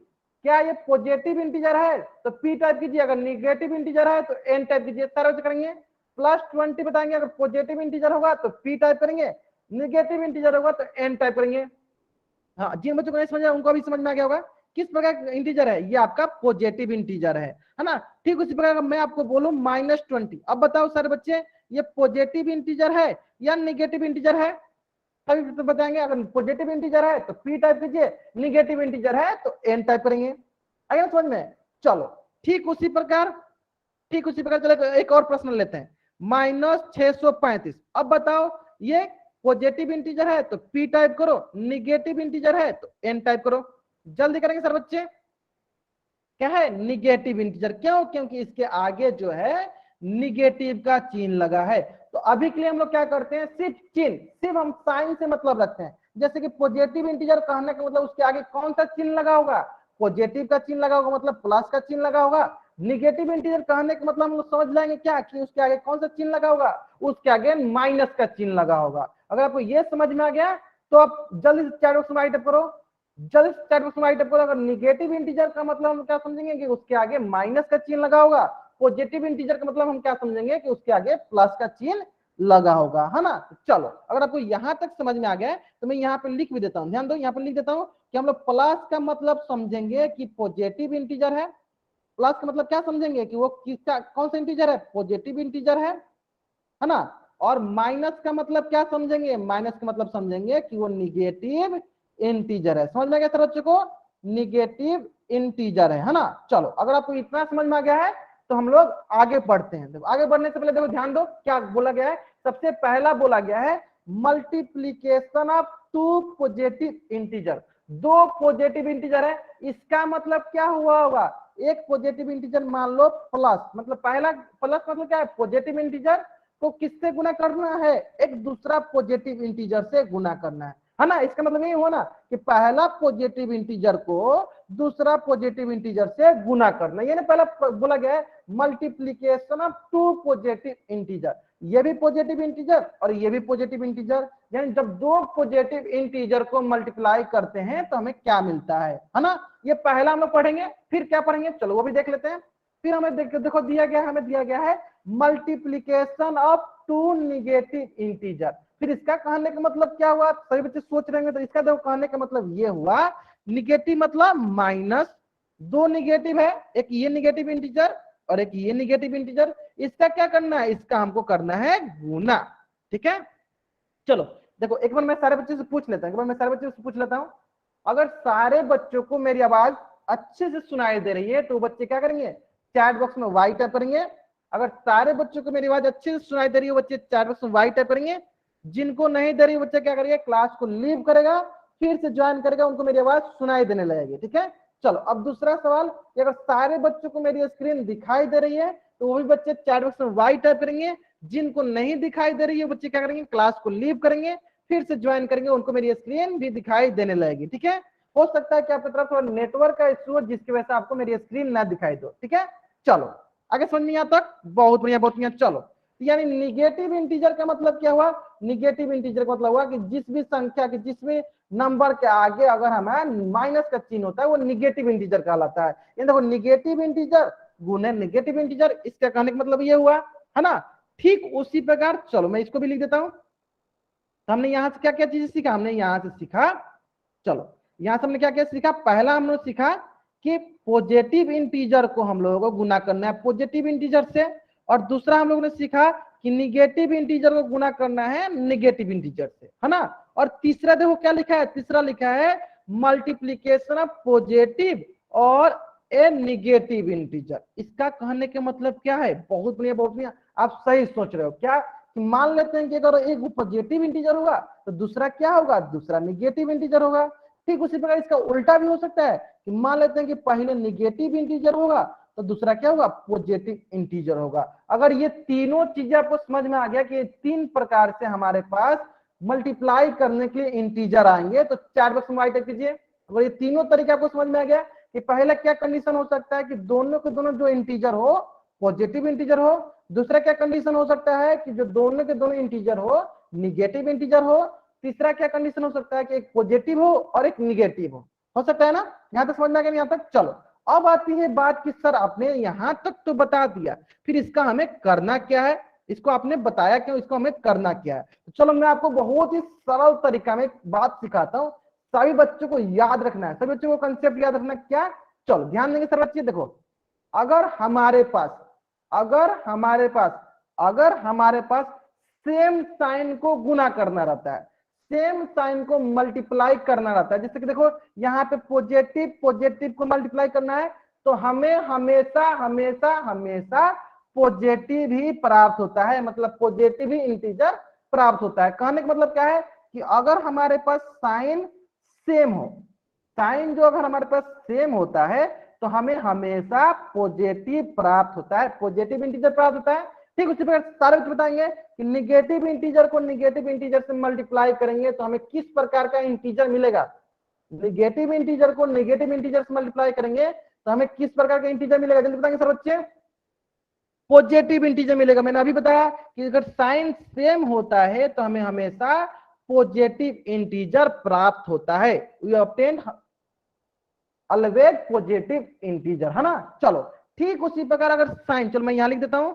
क्या ये पॉजिटिव इंटीजर है, तो पी टाइप कीजिए। अगर निगेटिव इंटीजर है तो एन टाइप कीजिए। सारे बच्चे करेंगे। +20 बताएंगे, अगर पॉजिटिव इंटीजर होगा तो पी टाइप करेंगे, निगेटिव इंटीजर होगा तो एन टाइप करेंगे। हाँ, जिन बच्चों को नहीं समझ उनको भी समझ में आ गया होगा किस प्रकार का इंटीजर है, ये आपका पॉजिटिव इंटीजर है ना। ठीक उसी प्रकार मैं आपको बोलूं -20, अब बताओ सारे बच्चे ये पॉजिटिव इंटीजर है या निगेटिव इंटीजर है। सभी तो बताएंगे, अगर पॉजिटिव इंटीजर है तो पी टाइप कीजिए, निगेटिव इंटीजर है तो एन टाइप करेंगे। आगे समझ में। चलो ठीक उसी प्रकार चलो एक और प्रश्न लेते हैं। -635, अब बताओ ये पॉजिटिव इंटीजर है तो पी टाइप करो, निगेटिव इंटीजर है तो एन टाइप करो। जल्दी करेंगे सर बच्चे। क्या है, निगेटिव इंटीजर। क्यों, क्योंकि इसके आगे जो है निगेटिव का चिन्ह लगा है। तो अभी के लिए हम लोग क्या करते हैं, सिर्फ चिन्ह, सिर्फ हम साइन से मतलब रखते हैं। जैसे कि पॉजिटिव इंटीजर कहने का मतलब उसके आगे कौन सा चिन्ह लगा होगा, पॉजिटिव का चिन्ह लगा होगा, मतलब प्लस का चिन्ह लगा होगा। निगेटिव इंटीजर कहने का मतलब हम लोग समझ जाएंगे क्या, कि उसके आगे कौन सा चिन्ह लगा होगा, उसके आगे माइनस का चिन्ह लगा होगा। अगर आपको ये समझ में आ गया तो आप जल्दी से चारों राइट करो, जल्दी से चारों राइट करो। अगर निगेटिव इंटीजर का मतलब हम क्या समझेंगे कि उसके आगे माइनस का चिन्ह लगा होगा, पॉजिटिव इंटीजर का मतलब हम क्या समझेंगे कि उसके आगे प्लस का चिन्ह लगा होगा, है ना। तो चलो अगर आपको यहां तक समझ में आ गया है तो मैं यहाँ पे लिख भी देता हूँ, ध्यान दो, यहाँ पे लिख देता हूँ कि हम लोग प्लस का मतलब समझेंगे कि पॉजिटिव इंटीजर है। प्लस का मतलब क्या समझेंगे कि वो किसका कौन सा इंटीजर है, पॉजिटिव इंटीजर है ना। और माइनस का मतलब क्या समझेंगे, माइनस का मतलब समझेंगे कि वो निगेटिव इंटीजर है। समझ में आ गया सर बच्चों को, निगेटिव इंटीजर है ना। चलो अगर आपको इतना समझ में आ गया है तो हम लोग आगे बढ़ते हैं। देखो आगे बढ़ने से पहले देखो ध्यान दो क्या बोला गया है। सबसे पहला बोला गया है multiplication of 2 positive integer. 2 positive integer है, इसका मतलब क्या हुआ होगा, एक पॉजिटिव इंटीजर मान लो प्लस, मतलब पहला प्लस मतलब क्या है, पॉजिटिव इंटीजर को किससे गुना करना है, एक दूसरा पॉजिटिव इंटीजर से गुना करना है ना। इसका मतलब ये हुआ ना कि पहला पॉजिटिव इंटीजर को दूसरा पॉजिटिव इंटीजर से गुना करना। ये ना पहला बोला गया है मल्टीप्लीकेशन ऑफ 2 पॉजिटिव इंटीजर। ये भी पॉजिटिव इंटीजर और ये भी पॉजिटिव इंटीजर, यानी जब 2 पॉजिटिव इंटीजर को मल्टीप्लाई करते हैं तो हमें क्या मिलता है ना। ये पहला हम लोग पढ़ेंगे, फिर क्या पढ़ेंगे चलो वो भी देख लेते हैं। फिर हमें देखो दिया गया है मल्टीप्लीकेशन ऑफ 2 नेगेटिव इंटीजर। फिर इसका कहने का मतलब क्या हुआ, सभी बच्चे सोच रहे हैं, तो इसका देखो कहने का मतलब ये हुआ, निगेटिव मतलब माइनस, दो निगेटिव है, एक ये निगेटिव इंटीजर और एक ये निगेटिव इंटीजर, इसका क्या करना है, इसका हमको करना है गुना। ठीक है, चलो देखो एक बार मैं सारे बच्चों से पूछ लेता हूँ, एक बार मैं सारे बच्चों से पूछ लेता हूँ, अगर सारे बच्चों को मेरी आवाज अच्छे से सुनाई दे रही है तो बच्चे क्या करेंगे, चैट बॉक्स में वाई टाइप करेंगे। अगर सारे बच्चों को मेरी आवाज अच्छे से सुनाई दे रही है बच्चे चैट बॉक्स में वाई टाइप करेंगे, जिनको नहीं दे रही बच्चे क्या करेंगे, क्लास को लीव करेगा, फिर से ज्वाइन करेगा, उनको मेरी आवाज सुनाई देने लगेगी। ठीक है, चलो अब दूसरा सवाल, अगर सारे बच्चों को मेरी स्क्रीन दिखाई दे रही है तो वो भी बच्चे चैट बॉक्स में वाई टाइप करेंगे, जिनको नहीं दिखाई दे रही है बच्चे क्या करेंगे, क्लास को लीव करेंगे, फिर से ज्वाइन करेंगे, उनको मेरी स्क्रीन भी दिखाई देने लगेगी। ठीक है, हो सकता है कि आपकी तरफ थोड़ा नेटवर्क का इशू हो जिसकी वजह से आपको मेरी स्क्रीन ना दिखाई दो। ठीक है, चलो आगे समझ में यहाँ तक, बहुत बढ़िया बहुत बढ़िया। चलो यानी निगेटिव इंटीजर का मतलब क्या हुआ, निगेटिव इंटीजर का मतलब हुआ कि जिस भी संख्या के, जिस भी नंबर के आगे अगर हमें माइनस का चिन्ह होता है वो निगेटिव इंटीजर कहलाता है। ये देखो निगेटिव इंटीजर गुने निगेटिव इंटीजर, इसका कहने का मतलब ये हुआ है ना। ठीक उसी प्रकार चलो मैं इसको भी लिख देता हूं, तो हमने यहां से क्या क्या चीजें सीखा, हमने यहां से सीखा, चलो यहां से हमने क्या क्या सीखा, पहला हमने सीखा कि पॉजिटिव इंटीजर को हम लोगों को गुना करना है पॉजिटिव इंटीजर से, और दूसरा हम लोगों ने सीखा कि निगेटिव इंटीजर को गुना करना है निगेटिव इंटीजर से, है ना। और तीसरा देखो क्या लिखा है, तीसरा लिखा है मल्टीप्लीकेशन ऑफ पॉजिटिव और ए निगेटिव इंटीजर। इसका कहने के मतलब क्या है, बहुत बढ़िया बहुत बढ़िया, आप सही सोच रहे हो क्या, कि मान लेते हैं कि अगर एक पॉजिटिव इंटीजर होगा तो दूसरा क्या होगा, दूसरा निगेटिव इंटीजर होगा। ठीक उसी प्रकार इसका उल्टा भी हो सकता है कि मान लेते हैं कि पहले निगेटिव इंटीजर होगा तो दूसरा क्या होगा, पॉजिटिव इंटीजर होगा। अगर ये तीनों चीजें आपको समझ में आ गया कि तीन प्रकार से हमारे पास मल्टीप्लाई करने के लिए इंटीजर आएंगे, तो चार बॉक्स में टाइप कीजिए। अगर ये तीनों तरीके आपको समझ में आ गया कि पहला क्या कंडीशन हो सकता है कि दोनों के दोनों जो इंटीजर हो पॉजिटिव इंटीजर हो, दूसरा क्या कंडीशन हो सकता है कि जो दोनों के दोनों इंटीजर हो निगेटिव इंटीजर हो, तीसरा क्या कंडीशन हो सकता है कि एक पॉजिटिव हो और एक निगेटिव हो सकता है ना। यहां तक समझ में आ गया, यहां तक चलो अब आती है बात कि सर आपने यहां तक तो बता दिया, फिर इसका हमें करना क्या है, इसको आपने बताया क्यों, इसको हमें करना क्या है। तो चलो मैं आपको बहुत ही सरल तरीका में बात सिखाता हूं, सभी बच्चों को याद रखना है, सभी बच्चों को कंसेप्ट याद रखना क्या, चलो ध्यान देंगे सर बच्चे। देखो अगर हमारे पास अगर हमारे पास सेम साइन को गुना करना रहता है, सेम साइन को मल्टीप्लाई करना रहता है, जैसे कि देखो यहाँ पे पॉजिटिव पॉजिटिव को मल्टीप्लाई करना है तो हमें हमेशा हमेशा हमेशा पॉजिटिव ही प्राप्त होता है, मतलब पॉजिटिव ही इंटीजर प्राप्त होता है। कहने का मतलब क्या है कि अगर हमारे पास साइन सेम हो, साइन जो अगर हमारे पास सेम होता है तो हमें हमेशा पॉजिटिव प्राप्त होता है, पॉजिटिव इंटीजर प्राप्त होता है। ठीक उसी प्रकार सारे बच्चे बताएंगे कि निगेटिव इंटीजर को निगेटिव इंटीजर से मल्टीप्लाई करेंगे तो हमें किस प्रकार का इंटीजर मिलेगा, निगेटिव इंटीजर को निगेटिव इंटीजर से मल्टीप्लाई करेंगे तो हमें किस प्रकार का इंटीजर मिलेगा, जल्दी बताएंगे सर बच्चे, पॉजिटिव इंटीजर मिलेगा। मैंने अभी बताया कि अगर साइन सेम होता है तो हमें हमेशा पॉजिटिव इंटीजर प्राप्त होता है, we obtain always positive integer, है ना। चलो ठीक उसी प्रकार अगर साइन, चलो मैं यहां लिख देता हूं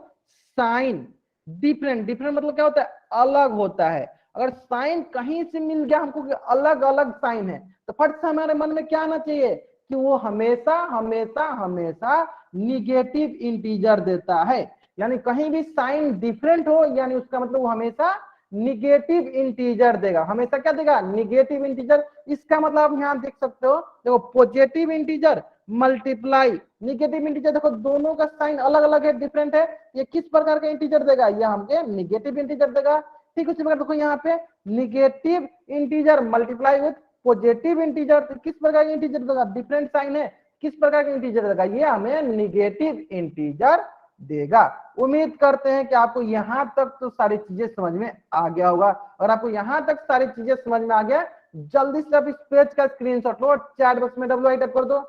साइन डिफरेंट, डिफरेंट मतलब क्या होता है, अलग होता है। अगर साइन कहीं से मिल गया हमको कि अलग अलग साइन है तो फट से हमारे मन में क्या आना चाहिए कि वो हमेशा हमेशा हमेशा निगेटिव इंटीजर देता है। यानी कहीं भी साइन डिफरेंट हो यानी उसका मतलब वो हमेशा निगेटिव इंटीजर देगा, हमेशा क्या देगा, निगेटिव इंटीजर। इसका मतलब आप यहां देख सकते हो, देखो positive integer multiply negative integer, देखो दोनों का साइन अलग अलग है, डिफरेंट है, ये किस प्रकार का इंटीजर देगा, ये हमके निगेटिव इंटीजर देगा। ठीक उसी प्रकार देखो यहाँ पे negative integer multiply with positive integer, तो किस प्रकार का इंटीजर देगा, डिफरेंट साइन है, किस प्रकार का इंटीजर देगा, ये हमें निगेटिव इंटीजर देगा। उम्मीद करते हैं कि आपको यहां तक तो सारी चीजें समझ में आ गया होगा। और आपको यहां तक सारी चीजें समझ में आ गया, जल्दी से आप इस पेज का स्क्रीनशॉट लो, चैट बॉक्स में डब्ल्यू आई टाइप कर दो,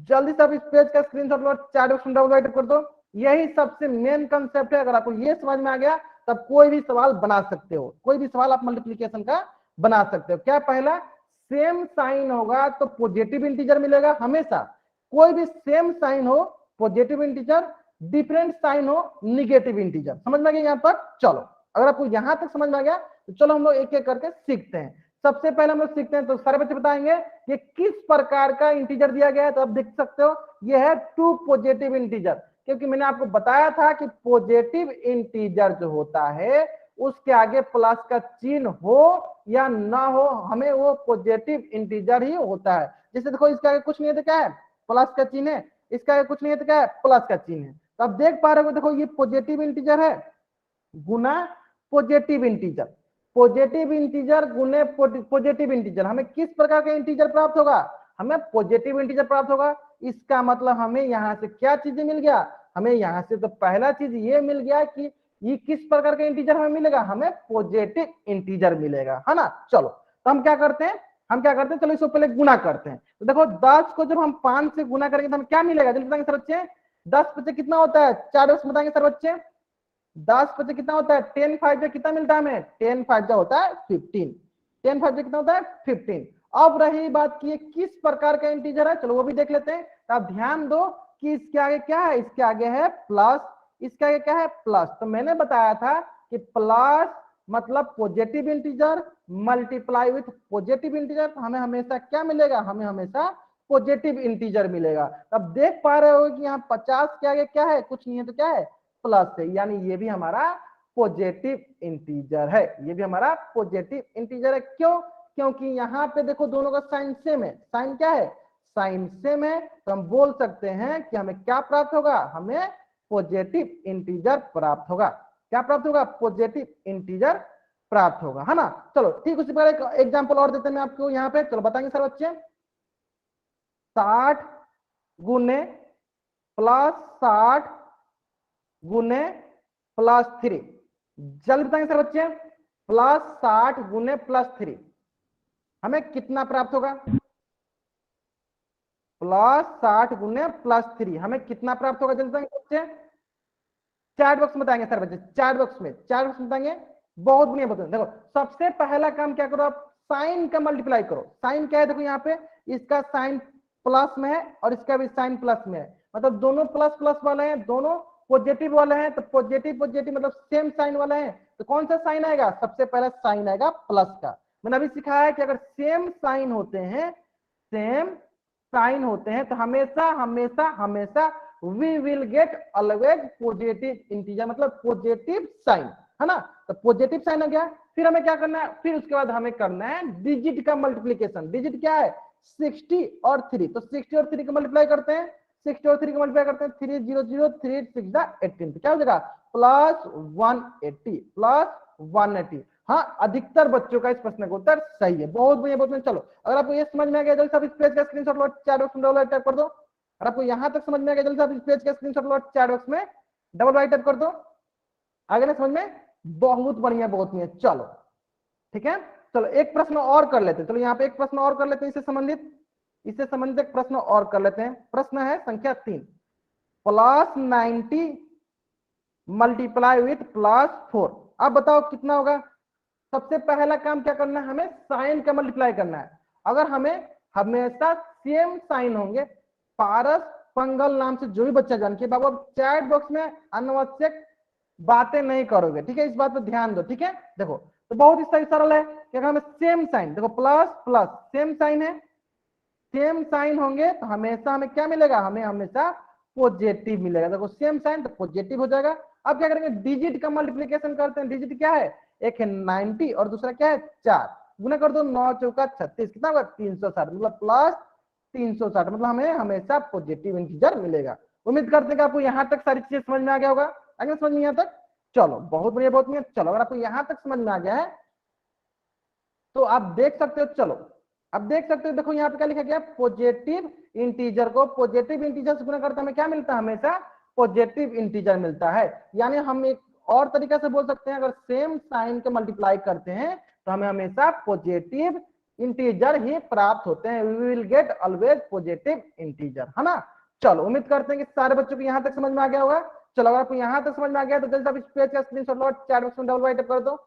जल्दी से आप इस पेज का स्क्रीनशॉट लो, चैट बॉक्स में डब्ल्यू आई टाइप कर दो। यही सबसे मेन कंसेप्ट है, अगर आपको ये समझ में आ गया तब कोई भी सवाल बना सकते हो, कोई भी सवाल आप मल्टीप्लिकेशन का बना सकते हो। क्या पहला, सेम साइन होगा तो पॉजिटिव इंटीजर मिलेगा हमेशा, कोई भी सेम साइन हो पॉजिटिव इंटीजर, डिफरेंट साइन हो निगेटिव इंटीजर। समझ में आ गया यहाँ तक, चलो अगर आपको यहां तक समझ में आ गया तो चलो हम लोग एक एक करके सीखते हैं। सबसे पहले हम लोग सीखते हैं, तो सारे बच्चे बताएंगे ये किस प्रकार का इंटीजर दिया गया है। तो आप देख सकते हो ये है 2 पॉजिटिव इंटीजर, क्योंकि मैंने आपको बताया था कि पॉजिटिव इंटीजर जो होता है उसके आगे प्लस का चिन्ह हो या ना हो, हमें वो पॉजिटिव इंटीजर ही होता है। जैसे देखो इसके आगे कुछ नहीं है तो क्या है, प्लस का चिन्ह है, इसके आगे कुछ नहीं है तो क्या है, प्लस का चिन्ह है। तो आप देख पा रहे हो, देखो ये पॉजिटिव इंटीजर है गुना पॉजिटिव इंटीजर, पॉजिटिव इंटीजर गुने पॉजिटिव इंटीजर, हमें किस प्रकार का इंटीजर प्राप्त होगा, हमें पॉजिटिव इंटीजर प्राप्त होगा। इसका मतलब हमें यहाँ से क्या चीजें मिल गया, हमें यहाँ से तो पहला चीज ये मिल गया कि ये किस प्रकार का इंटीजर हमें मिलेगा, हमें पॉजिटिव इंटीजर मिलेगा, है ना। चलो तो हम क्या करते हैं, चलो इसको पहले गुना करते हैं। तो देखो 10 को जब हम 5 से गुना करेंगे तो हमें क्या मिलेगा, जल्दी बताएंगे सर बच्चे। 10 बच्चे कितना होता है, 4 बताएंगे सर बच्चे। 10 बच्चे कितना होता है, 10 5 कितना मिलता है हमें, 10 5 होता है 15, 10 5 कितना होता है 15। अब रही बात की किस प्रकार का इंटीजर है, चलो वो भी देख लेते हैं। तो आप ध्यान दो कि इसके आगे क्या है, इसके आगे है प्लस, इसके आगे क्या है प्लस। तो मैंने बताया था कि प्लस मतलब positive integer multiply with positive integer, तो हमें हमेशा क्या मिलेगा, हमें हमेशा पॉजिटिव इंटीजर मिलेगा। अब देख पा रहे हो कि यहाँ 50 के आगे क्या है, कुछ नहीं है तो क्या है प्लस है, यानी ये भी हमारा पॉजिटिव इंटीजर है, ये भी हमारा पॉजिटिव इंटीजर है। क्यों, क्योंकि यहाँ पे देखो दोनों का साइन सेम है, साइन क्या है, साइन सेम है, तो हम बोल सकते हैं कि हमें क्या प्राप्त होगा, हमें पॉजिटिव इंटीजर प्राप्त होगा। क्या प्राप्त होगा, पॉजिटिव इंटीजर प्राप्त होगा, है ना। चलो ठीक, उसी पर एक एग्जांपल और देते हैं मैं आपको यहाँ पे, चलो बताएंगे सर बच्चे। 60 गुने प्लस 60 गुने प्लस 3, जल्दी बताएंगे सर बच्चे। प्लस 60 गुने प्लस 3 हमें कितना प्राप्त होगा, प्लस 60 गुने प्लस 3 हमें कितना प्राप्त होगा, जल्दी बताएंगे बच्चे। चैट बॉक्स में बताएंगे सर बच्चे, चैट बॉक्स में, चैट बॉक्स में बताएंगे। बहुत बढ़िया बताएं, देखो सबसे पहला काम क्या करो, आप साइन का मल्टीप्लाई करो। साइन क्या है, देखो यहाँ पे इसका साइन प्लस में है और इसका भी साइन प्लस में है, मतलब दोनों प्लस प्लस वाले हैं, दोनों पॉजिटिव वाले हैं, तो पॉजिटिव पॉजिटिव मतलब सेम साइन वाला है। तो कौन सा साइन आएगा, सबसे पहला साइन आएगा प्लस का। मैंने अभी सिखाया है कि अगर सेम साइन होते हैं, सेम साइन होते हैं तो हमेशा हमेशा हमेशा we will get always positive integer, मतलब पॉजिटिव साइन, है ना। तो पॉजिटिव साइन हो गया, फिर हमें क्या करना है, फिर उसके बाद हमें करना है डिजिट का मल्टीप्लीकेशन। डिजिट क्या है, 60 और 3, तो 60 और 3 का मल्टीप्लाई करते हैं, 60 और 3 का मल्टीप्लाई करते हैं, 3 0 0 3 6 18, तो क्या हो जाएगा प्लस 180, प्लस 180। हाँ, अधिकतर बच्चों का इस प्रश्न का उत्तर सही है, बहुत बढ़िया बहुत बढ़िया। चलो अगर आपको ये समझ में आ गया, जल्दी से आप इस पेज का स्क्रीनशॉट लो, चैट बॉक्स में डबल राइट टाइप कर दो। अगर आपको यहां तक समझ में आ गया, जल्दी से आप इस पेज का स्क्रीनशॉट लो, चैट बॉक्स में डबल राइट टाइप कर दो। आगे ना समझ में, बहुत बढ़िया बहुत बढ़िया। चलो ठीक है, चलो एक प्रश्न और कर लेते हैं, चलो यहाँ पे एक प्रश्न और कर लेते हैं, इससे संबंधित एक प्रश्न और कर लेते हैं। प्रश्न है संख्या 3, प्लस 90 मल्टीप्लाई विथ प्लस 4, अब बताओ कितना होगा। सबसे पहला काम क्या करना है, हमें साइन का मल्टीप्लाई करना है। अगर हमें हमेशा सेम साइन होंगे, पारस पंगल नाम से जो भी बच्चा जानके बाबू, अब चैट बॉक्स में अनावश्यक बातें नहीं करोगे, ठीक है, इस बात पर ध्यान दो, ठीक है। देखो तो बहुत ही सही सरल है कि अगर हमें सेम साइन, देखो प्लस प्लस सेम साइन है, सेम साइन होंगे तो हमेशा हमें क्या मिलेगा, हमें हमेशा पॉजिटिव मिलेगा। देखो सेम साइन तो पॉजिटिव हो जाएगा। अब क्या करेंगे, डिजिट का मल्टीप्लिकेशन करते हैं। डिजिट क्या है, एक है 90 और दूसरा क्या है 4, गुना कर दो 9 चौका 36, कितना होगा 360, मतलब प्लस 360, मतलब हमें हमेशा पॉजिटिव इंटीजर मिलेगा। उम्मीद करते हैं कि आपको यहाँ तक सारी चीजें समझ में आ गया होगा, आगे समझ में यहाँ तक। चलो बहुत बढ़िया बहुत बढ़िया। चलो अगर आपको यहाँ तक समझ में आ गया है तो आप देख सकते हो, चलो अब देख सकते हो, देखो यहाँ पे क्या लिखा गया, पॉजिटिव इंटीजर को पॉजिटिव इंटीजर से गुना करते हमें क्या मिलता है, हमेशा पॉजिटिव इंटीजर मिलता है। यानी हम एक और तरीका से बोल सकते हैं, अगर सेम साइन के मल्टीप्लाई करते हैं तो हमें हमेशा पॉजिटिव इंटीजर ही प्राप्त होते हैं, we will get always positive integer, है ना। चलो उम्मीद करते हैं कि सारे बच्चों को यहाँ तक समझ में आ गया होगा। चलो अगर आपको यहाँ तक समझ में आ गया तो जल्दी आप इस पेज का स्क्रीनशॉट लो, चैट बॉक्स में डबल राइट कर दो,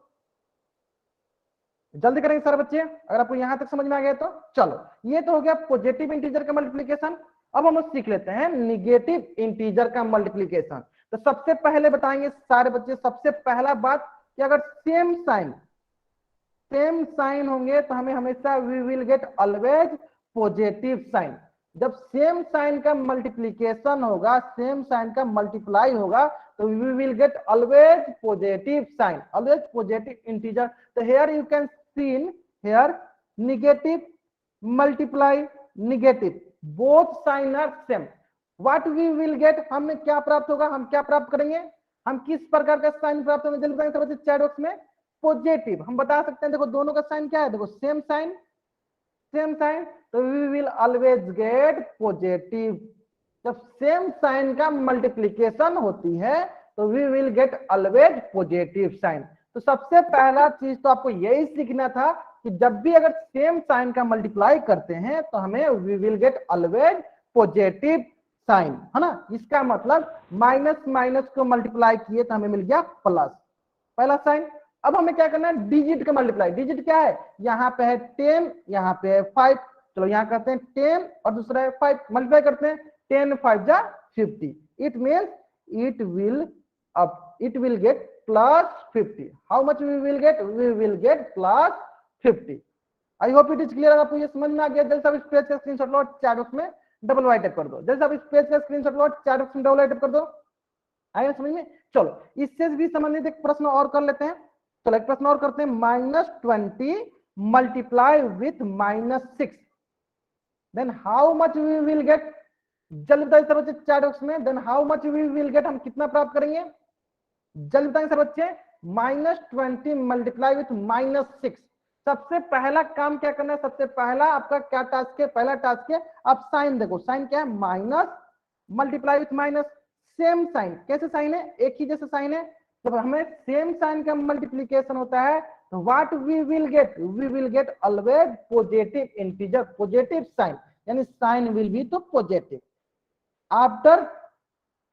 जल्दी करेंगे सारे बच्चे अगर आपको यहां तक समझ में आ गया तो। चलो ये तो हो गया पॉजिटिव इंटीजर का मल्टीप्लिकेशन। अब हम लोग सीख लेते हैं निगेटिव इंटीजर का मल्टीप्लिकेशन। तो सबसे पहले बताएंगे सारे बच्चे, सबसे पहला बात कि अगर सेम साइन सेम साइन होंगे तो हमें हमेशा we will get always positive sign. जब सेम साइन का मल्टीप्लीकेशन होगा, सेम साइन का मल्टीप्लाई होगा, तो we will get always positive sign, always positive integer. तो here you can see here negative multiply negative, both sign are same. What we will get, हमें क्या प्राप्त होगा, हम क्या प्राप्त करेंगे, हम किस प्रकार का साइन प्राप्त होंगे, जल्दी बताएंगे चैट बॉक्स में। पॉजिटिव, हम बता सकते हैं, देखो दोनों का साइन क्या है, देखो सेम साइन, सेम साइन, तो we will always get positive. जब सेम साइन का मल्टीप्लीकेशन होती है तो we will get always positive sign. तो सबसे पहला चीज तो आपको यही सीखना था कि जब भी अगर सेम साइन का मल्टीप्लाई करते हैं तो हमें we will get always positive sign, है ना। इसका मतलब माइनस माइनस को मल्टीप्लाई किए तो हमें मिल गया प्लस, पहला साइन। अब हमें क्या करना है, डिजिट का मल्टीप्लाई। डिजिट क्या है, यहाँ पे है 10, यहाँ पे है 5, चलो यहाँ करते हैं 10 और दूसरा है 5, मल्टीप्लाई करते हैं, 10 5 जा 50, it means it will get plus 50। How much we will get, we will get plus 50। I hope it is clear. आपको ये समझ में आ गया, जैसे आप इस पेज का स्क्रीनशॉट लो, चैट बॉक्स में डबल वाई टाइप कर दो। जैसे आप इस पेज का स्क्रीनशॉट लो, चैट बॉक्स में डबल वाई टाइप कर दो। आएगा समझ में। चलो इससे भी संबंधित एक प्रश्न और कर लेते हैं। चलो एक प्रश्न और करते हैं, -20 multiply with -6, then how much we will get. जल्दी बताइए सर बच्चे चैट बॉक्स में, then how much we will get, हम कितना प्राप्त करेंगे, जल्दी बताएंगे सर बच्चे। -20 मल्टीप्लाई विथ -6, सबसे पहला काम क्या करना है, सबसे पहला आपका क्या टास्क है, पहला टास्क है आप साइन देखो, साइन क्या है, minus multiply with minus, same sign, कैसे साइन है, एक ही जैसा साइन है। जब हमें सेम साइन का मल्टीप्लीकेशन होता है तो what we will get always positive integer, positive sign, यानी साइन विल बी तो positive. After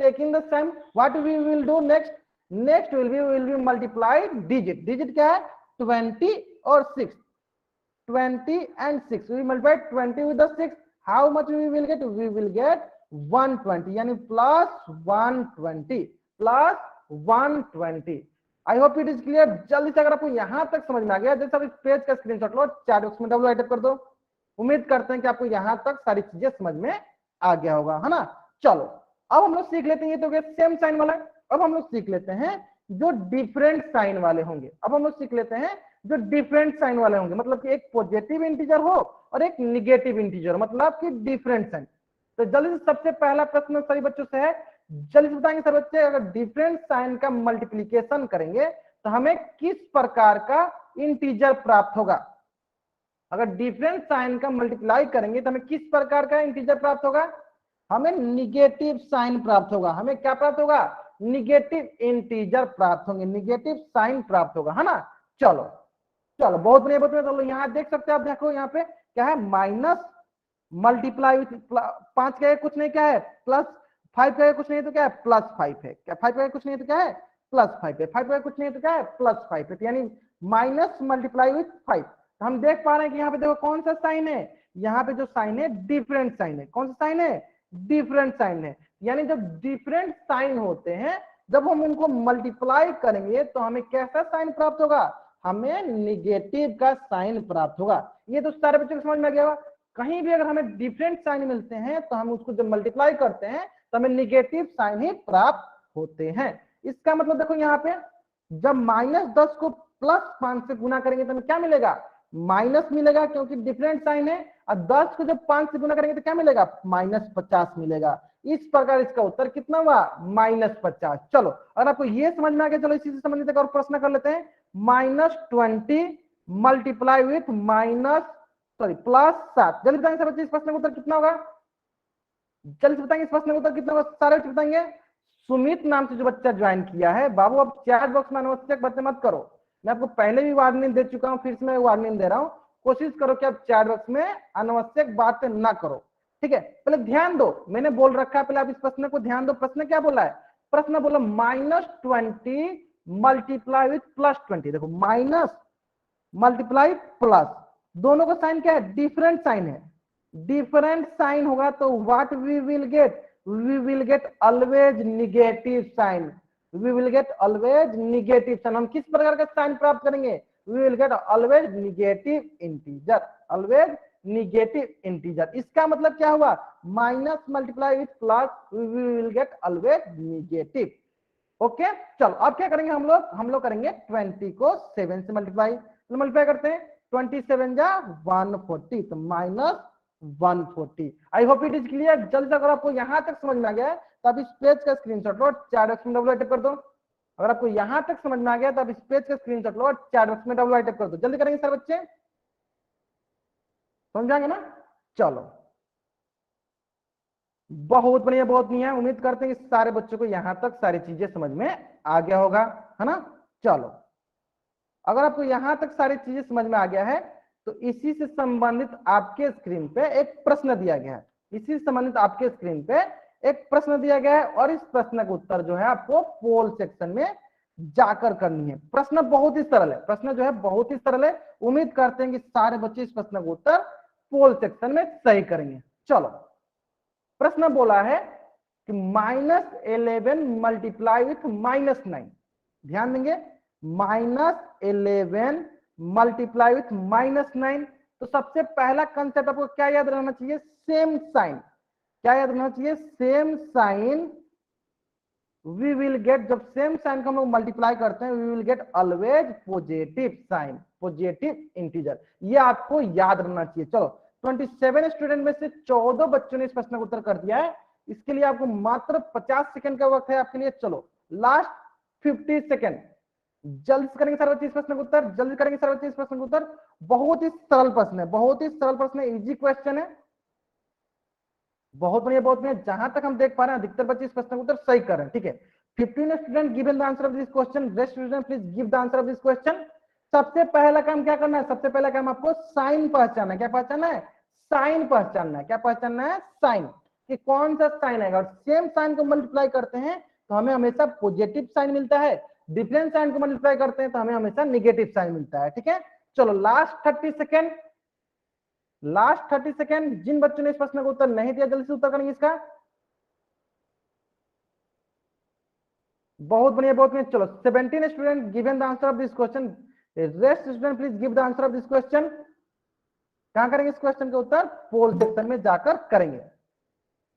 taking the sign what we will do next will be multiply digit. Digit क्या है, 20 और 6, 20 and 6, we multiply 20 with the 6, how much we will get, we will get 120, यानी plus 120, plus 120। I hope it is clear. जल्दी से अगर आपको यहां तक समझ में आ गया, जैसे आप इस पेज का स्क्रीनशॉट लो, चैट बॉक्स में डबल टाइप कर दो। उम्मीद करते हैं कि आपको यहां तक सारी चीजें समझ में आ गया होगा, है ना। चलो अब हम लोग सीख लेते हैं, ये तो सेम साइन वाला। अब हम लोग सीख लेते हैं जो डिफरेंट साइन वाले होंगे। अब हम लोग सीख लेते हैं जो डिफरेंट साइन वाले होंगे, मतलब कि एक पॉजिटिव इंटीजर हो और एक निगेटिव इंटीजर, मतलब कि डिफरेंट साइन। तो जल्दी से सबसे पहला प्रश्न सभी बच्चों से है, जल्दी से बताएंगे सर बच्चे, अगर डिफरेंट साइन का मल्टीप्लीकेशन करेंगे तो हमें किस प्रकार का इंटीजर प्राप्त होगा। अगर डिफरेंट साइन का मल्टीप्लाई करेंगे तो हमें किस प्रकार का इंटीजर प्राप्त होगा, हमें निगेटिव साइन प्राप्त होगा। हमें क्या प्राप्त होगा, निगेटिव इंटीजर प्राप्त होंगे, निगेटिव साइन प्राप्त होगा, है ना। चलो चलो बहुत बढ़िया, बहुत बढ़िया। चलो यहाँ देख सकते हैं आप, देखो यहाँ पे क्या है, माइनस मल्टीप्लाई विथ 5 का कुछ नहीं, क्या है प्लस 5 का कुछ नहीं तो क्या है +5 है, क्या 5 का कुछ नहीं तो क्या है +5 है, 5 का कुछ नहीं तो क्या है +5 है, यानी माइनस मल्टीप्लाई विथ 5। तो हम देख पा रहे हैं कि यहाँ पे देखो कौन सा साइन है, यहाँ पे जो साइन है डिफरेंट साइन है। कौन सा साइन है, डिफरेंट साइन है। यानी जब डिफरेंट साइन होते हैं, जब हम उनको मल्टीप्लाई करेंगे तो हमें कैसा साइन प्राप्त होगा, हमें निगेटिव का साइन प्राप्त होगा। ये तो सारे बच्चों को समझ में आ गया। कहीं भी अगर हमें डिफरेंट साइन मिलते हैं तो हम उसको जब मल्टीप्लाई करते हैं तो हमें निगेटिव साइन ही प्राप्त होते हैं। इसका मतलब देखो यहाँ पे जब -10 को +5 से गुना करेंगे तो हमें क्या मिलेगा, माइनस मिलेगा, क्योंकि डिफरेंट साइन है। और 10 को जब 5 से गुना करेंगे तो क्या मिलेगा, -50 मिलेगा। इस प्रकार इसका उत्तर कितना हुआ, -50। चलो अगर आपको ये समझ में आ गया, चलो इसी से संबंधित एक और प्रश्न कर लेते हैं। -20 मल्टीप्लाई विथ +7, जल्दी बताएंगे सर बच्चे इस प्रश्न का उत्तर कितना होगा, जल्दी बताएंगे इस प्रश्न का उत्तर कितना होगा, सारे बच्चे बताएंगे। सुमित नाम से जो बच्चा ज्वाइन किया है, बाबू अब चैट बॉक्स में अनावश्यक बातें मत करो। मैं आपको पहले भी वार्निंग दे चुका हूं, फिर से मैं वार्निंग दे रहा हूं, कोशिश करो कि आप चैट बॉक्स में अनावश्यक बातें ना करो, ठीक है। पहले ध्यान दो, मैंने बोल रखा है, पहले आप इस प्रश्न को ध्यान दो। प्रश्न क्या बोला है, प्रश्न बोला -20 मल्टीप्लाई विथ +20। देखो माइनस मल्टीप्लाई प्लस, दोनों का साइन क्या है, डिफरेंट साइन है। डिफरेंट साइन होगा तो what we will get, we will get always negative sign, we will get always negative sign. हम किस प्रकार का साइन प्राप्त करेंगे, we will get always negative integer, always negative integer. इसका मतलब क्या हुआ, minus multiply with plus we will get always negative. Okay चलो अब क्या करेंगे हम लोग करेंगे 20 को 7 से मल्टीप्लाई, तो मल्टीप्लाई करते हैं 27 जा 140, तो minus 140। I hope it is clear. जल्दी से अगर आपको यहां तक समझ में आ गया है तो आप इस पेज का स्क्रीनशॉट लो, चैट बॉक्स में डबल टाइप कर दो। अगर आपको यहां तक समझ में आ गया तो आप इस पेज का स्क्रीनशॉट लो, चैट बॉक्स में डबल टाइप कर दो। जल्दी करेंगे सर बच्चे, समझाएंगे ना। चलो बहुत बढ़िया, बहुत बढ़िया। उम्मीद करते हैं कि सारे बच्चों को यहां तक सारी चीजें समझ में आ गया होगा, है ना। चलो अगर आपको यहां तक सारी चीजें समझ में आ गया है तो इसी से संबंधित आपके स्क्रीन पे एक प्रश्न दिया गया है, इसी से संबंधित आपके स्क्रीन पे एक प्रश्न दिया गया है और इस प्रश्न का उत्तर जो है आपको पोल सेक्शन में जाकर करनी है। प्रश्न बहुत ही सरल है, प्रश्न जो है बहुत ही सरल है। उम्मीद करते हैं कि सारे बच्चे इस प्रश्न का उत्तर पोल सेक्शन में सही करेंगे। चलो प्रश्न बोला है कि -11 मल्टीप्लाई विथ -9, ध्यान देंगे -11 मल्टीप्लाई विथ -9। तो सबसे पहला कंसेप्ट आपको क्या याद रखना चाहिए, सेम साइन। क्या याद रखना चाहिए, same sign we will get, जब सेम साइन को हम लोग मल्टीप्लाई करते हैं we will get always positive sign, positive integer. ये आपको याद रखना चाहिए। चलो 27 स्टूडेंट में से 14 बच्चों ने इस प्रश्न का उत्तर कर दिया है। इसके लिए आपको मात्र 50 सेकंड का वक्त है आपके लिए। चलो लास्ट 50 सेकंड, जल्दी से करेंगे सारे बच्चे इस प्रश्न का उत्तर, जल्दी करेंगे सारे बच्चे इस प्रश्न का उत्तर। बहुत ही सरल प्रश्न है, बहुत ही सरल प्रश्न है, इजी क्वेश्चन है। बहुत बढ़िया, बहुत बढ़िया। जहां तक हम देख पा रहे हैं अधिकतर बच्चे इस प्रश्न का उत्तर सही कर रहे हैं, ठीक है। 15 student given the answer of this question, rest student please give the answer of this question. सबसे पहला काम क्या करना है, सबसे पहला काम आपको साइन पहचानना है। क्या पहचानना है, साइन पहचानना है। क्या पहचानना है, साइन, कि कौन सा साइन आएगा। और सेम साइन को मल्टीप्लाई करते हैं तो हमें हमेशा पॉजिटिव साइन मिलता है, डिफरेंट साइन को मल्टीप्लाई करते हैं तो हमें हमेशा निगेटिव साइन मिलता है, ठीक है। चलो लास्ट 30 सेकेंड, लास्ट 30 सेकेंड। जिन बच्चों ने इस प्रश्न का उत्तर नहीं दिया जल्दी से उत्तर करेंगे इसका। बहुत बढ़िया, बहुत बढ़िया। चलो 17 student given the answer of this question, rest student please give the answer of this question. कहां करेंगे इस क्वेश्चन का उत्तर, पोल सेक्शन में जाकर करेंगे।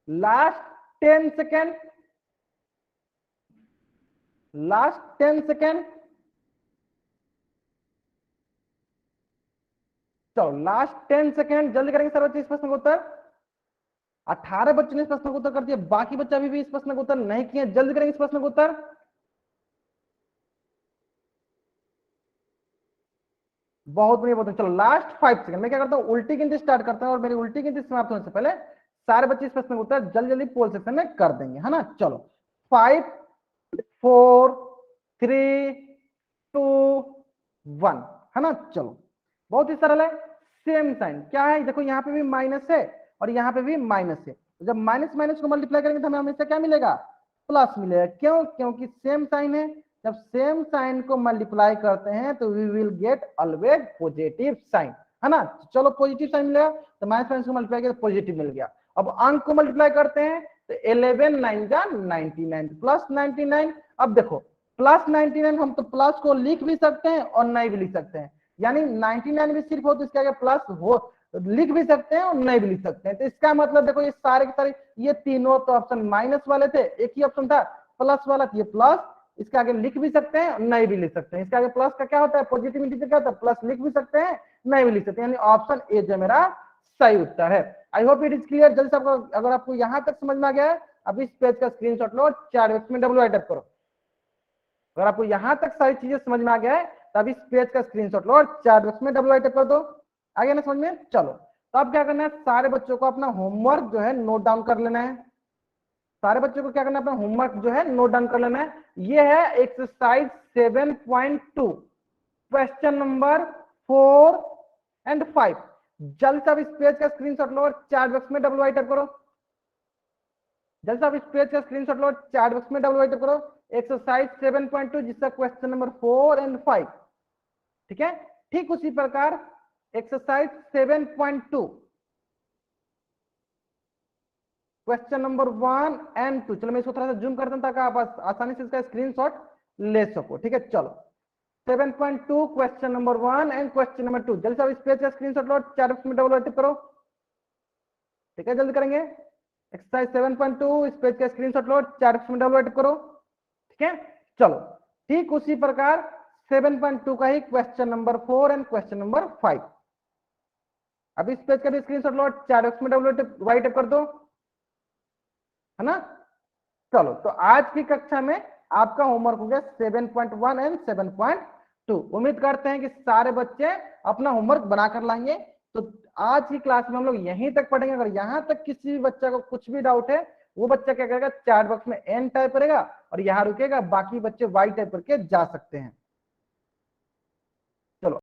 Last 10 second, last 10 second. चलो लास्ट 10 सेकेंड, जल्दी करेंगे सर बच्चे इस प्रश्न का उत्तर। 18 बच्चों ने इस प्रश्न का उत्तर कर दिया, बाकी बच्चे अभी भी इस प्रश्न का उत्तर नहीं किए। जल्दी करेंगे इस प्रश्न का उत्तर। बहुत बढ़िया, बहुत बढ़िया। चलो लास्ट 5 सेकंड। मैं क्या करता हूँ, उल्टी गिनती स्टार्ट करता हूँ और मेरी उल्टी गिनती समाप्त होने से पहले सारे बच्चे इस प्रश्न का उत्तर जल्दी जल्दी पोल सेक्शन में कर देंगे, है ना। चलो 5 4 3 2 1, है ना। चलो बहुत ही सरल है। सेम साइन क्या है, देखो यहाँ पे भी माइनस है और यहाँ पे भी माइनस है। जब माइनस माइनस को मल्टीप्लाई करेंगे तो हमें हमेशा क्या मिलेगा, प्लस मिलेगा। क्यों, क्योंकि सेम साइन है। जब सेम साइन को मल्टीप्लाई करते हैं तो we will get always positive sign, है ना। चलो पॉजिटिव साइन मिलेगा तो माइनस माइनस को मल्टीप्लाई किया तो पॉजिटिव मिल गया। अब अंक को मल्टीप्लाई करते हैं तो 11 9 जा 99 प्लस 99। अब देखो प्लस 99 हम तो प्लस को लिख भी सकते हैं और नहीं भी लिख सकते हैं, यानी 99 भी सिर्फ हो तो इसके आगे प्लस हो, लिख भी सकते हैं और नहीं भी लिख सकते हैं। तो इसका मतलब देखो ये सारे के सारे, ये तीनों तो ऑप्शन माइनस वाले थे, एक ही ऑप्शन था प्लस वाला, ये प्लस, इसके आगे लिख भी सकते हैं और नहीं भी लिख सकते हैं। इसके आगे प्लस का क्या होता है, पॉजिटिव इंटीजर क्या होता है, प्लस लिख भी सकते हैं नहीं भी लिख सकते हैं, यानी ऑप्शन ए जो मेरा सही उत्तर है। आई होप इट इज क्लियर। जल्दी से आपको, अगर आपको यहां तक समझ में आ गया है, अब इस पेज का स्क्रीनशॉट लो, चैट बॉक्स में डब्ल्यू टाइप करो। अगर आपको यहां तक सारी चीजें समझ में आ गया है तब इस पेज का स्क्रीनशॉट लो और चैट बॉक्स में डब्ल्यू टाइप कर दो। आ गया ना समझ में। चलो तो अब क्या करना है, सारे बच्चों को अपना होमवर्क जो है नोट डाउन कर लेना है। सारे बच्चों को क्या करना है, अपना होमवर्क जो है नोट डाउन कर लेना है। ये है एक्सरसाइज 7.2, क्वेश्चन नंबर 4 एंड 5। जल्द से आप इस पेज का स्क्रीनशॉट लो और चैट बॉक्स में डब्ल्यू टाइप करो। जल्द से आप इस पेज का स्क्रीनशॉट लो, चैट बॉक्स में डब्ल्यू टाइप करो। एक्सरसाइज 7.2 जिसका क्वेश्चन नंबर 4 एंड 5, ठीक है। ठीक उसी प्रकार एक्सरसाइज 7.2 क्वेश्चन नंबर 1 एंड 2। चलो मैं इसको थोड़ा सा जूम करता हूं ताकि आप आसानी से इसका स्क्रीनशॉट ले सको, ठीक है। चलो 7.2 question number 1 and question number 2। जल्दी से इस पेज का स्क्रीनशॉट लो, चैट बॉक्स में डबल टिक करो। ठीक है, जल्दी करेंगे। एक्सरसाइज 7.2 इस पेज का स्क्रीनशॉट लो, चैट बॉक्स में डबल टिक करो। ठीक है, चलो ठीक उसी प्रकार 7.2 का ही question number 4 and question number 5। अब इस पेज का भी स्क्रीनशॉट लो, चैट बॉक्स में डबल टिक वाई टिक कर दो, है ना। चलो तो आज की कक्षा में आपका होमवर्क हो गया 7.1 एंड 7.2। उम्मीद करते हैं कि सारे बच्चे अपना होमवर्क बनाकर लाएंगे। तो आज की क्लास में हम लोग यहीं तक पढ़ेंगे। अगर यहां तक किसी बच्चा को कुछ भी डाउट है, वो बच्चा क्या करेगा, चैट बॉक्स में एन टाइप करेगा और यहाँ रुकेगा, बाकी बच्चे वाई टाइप करके जा सकते हैं।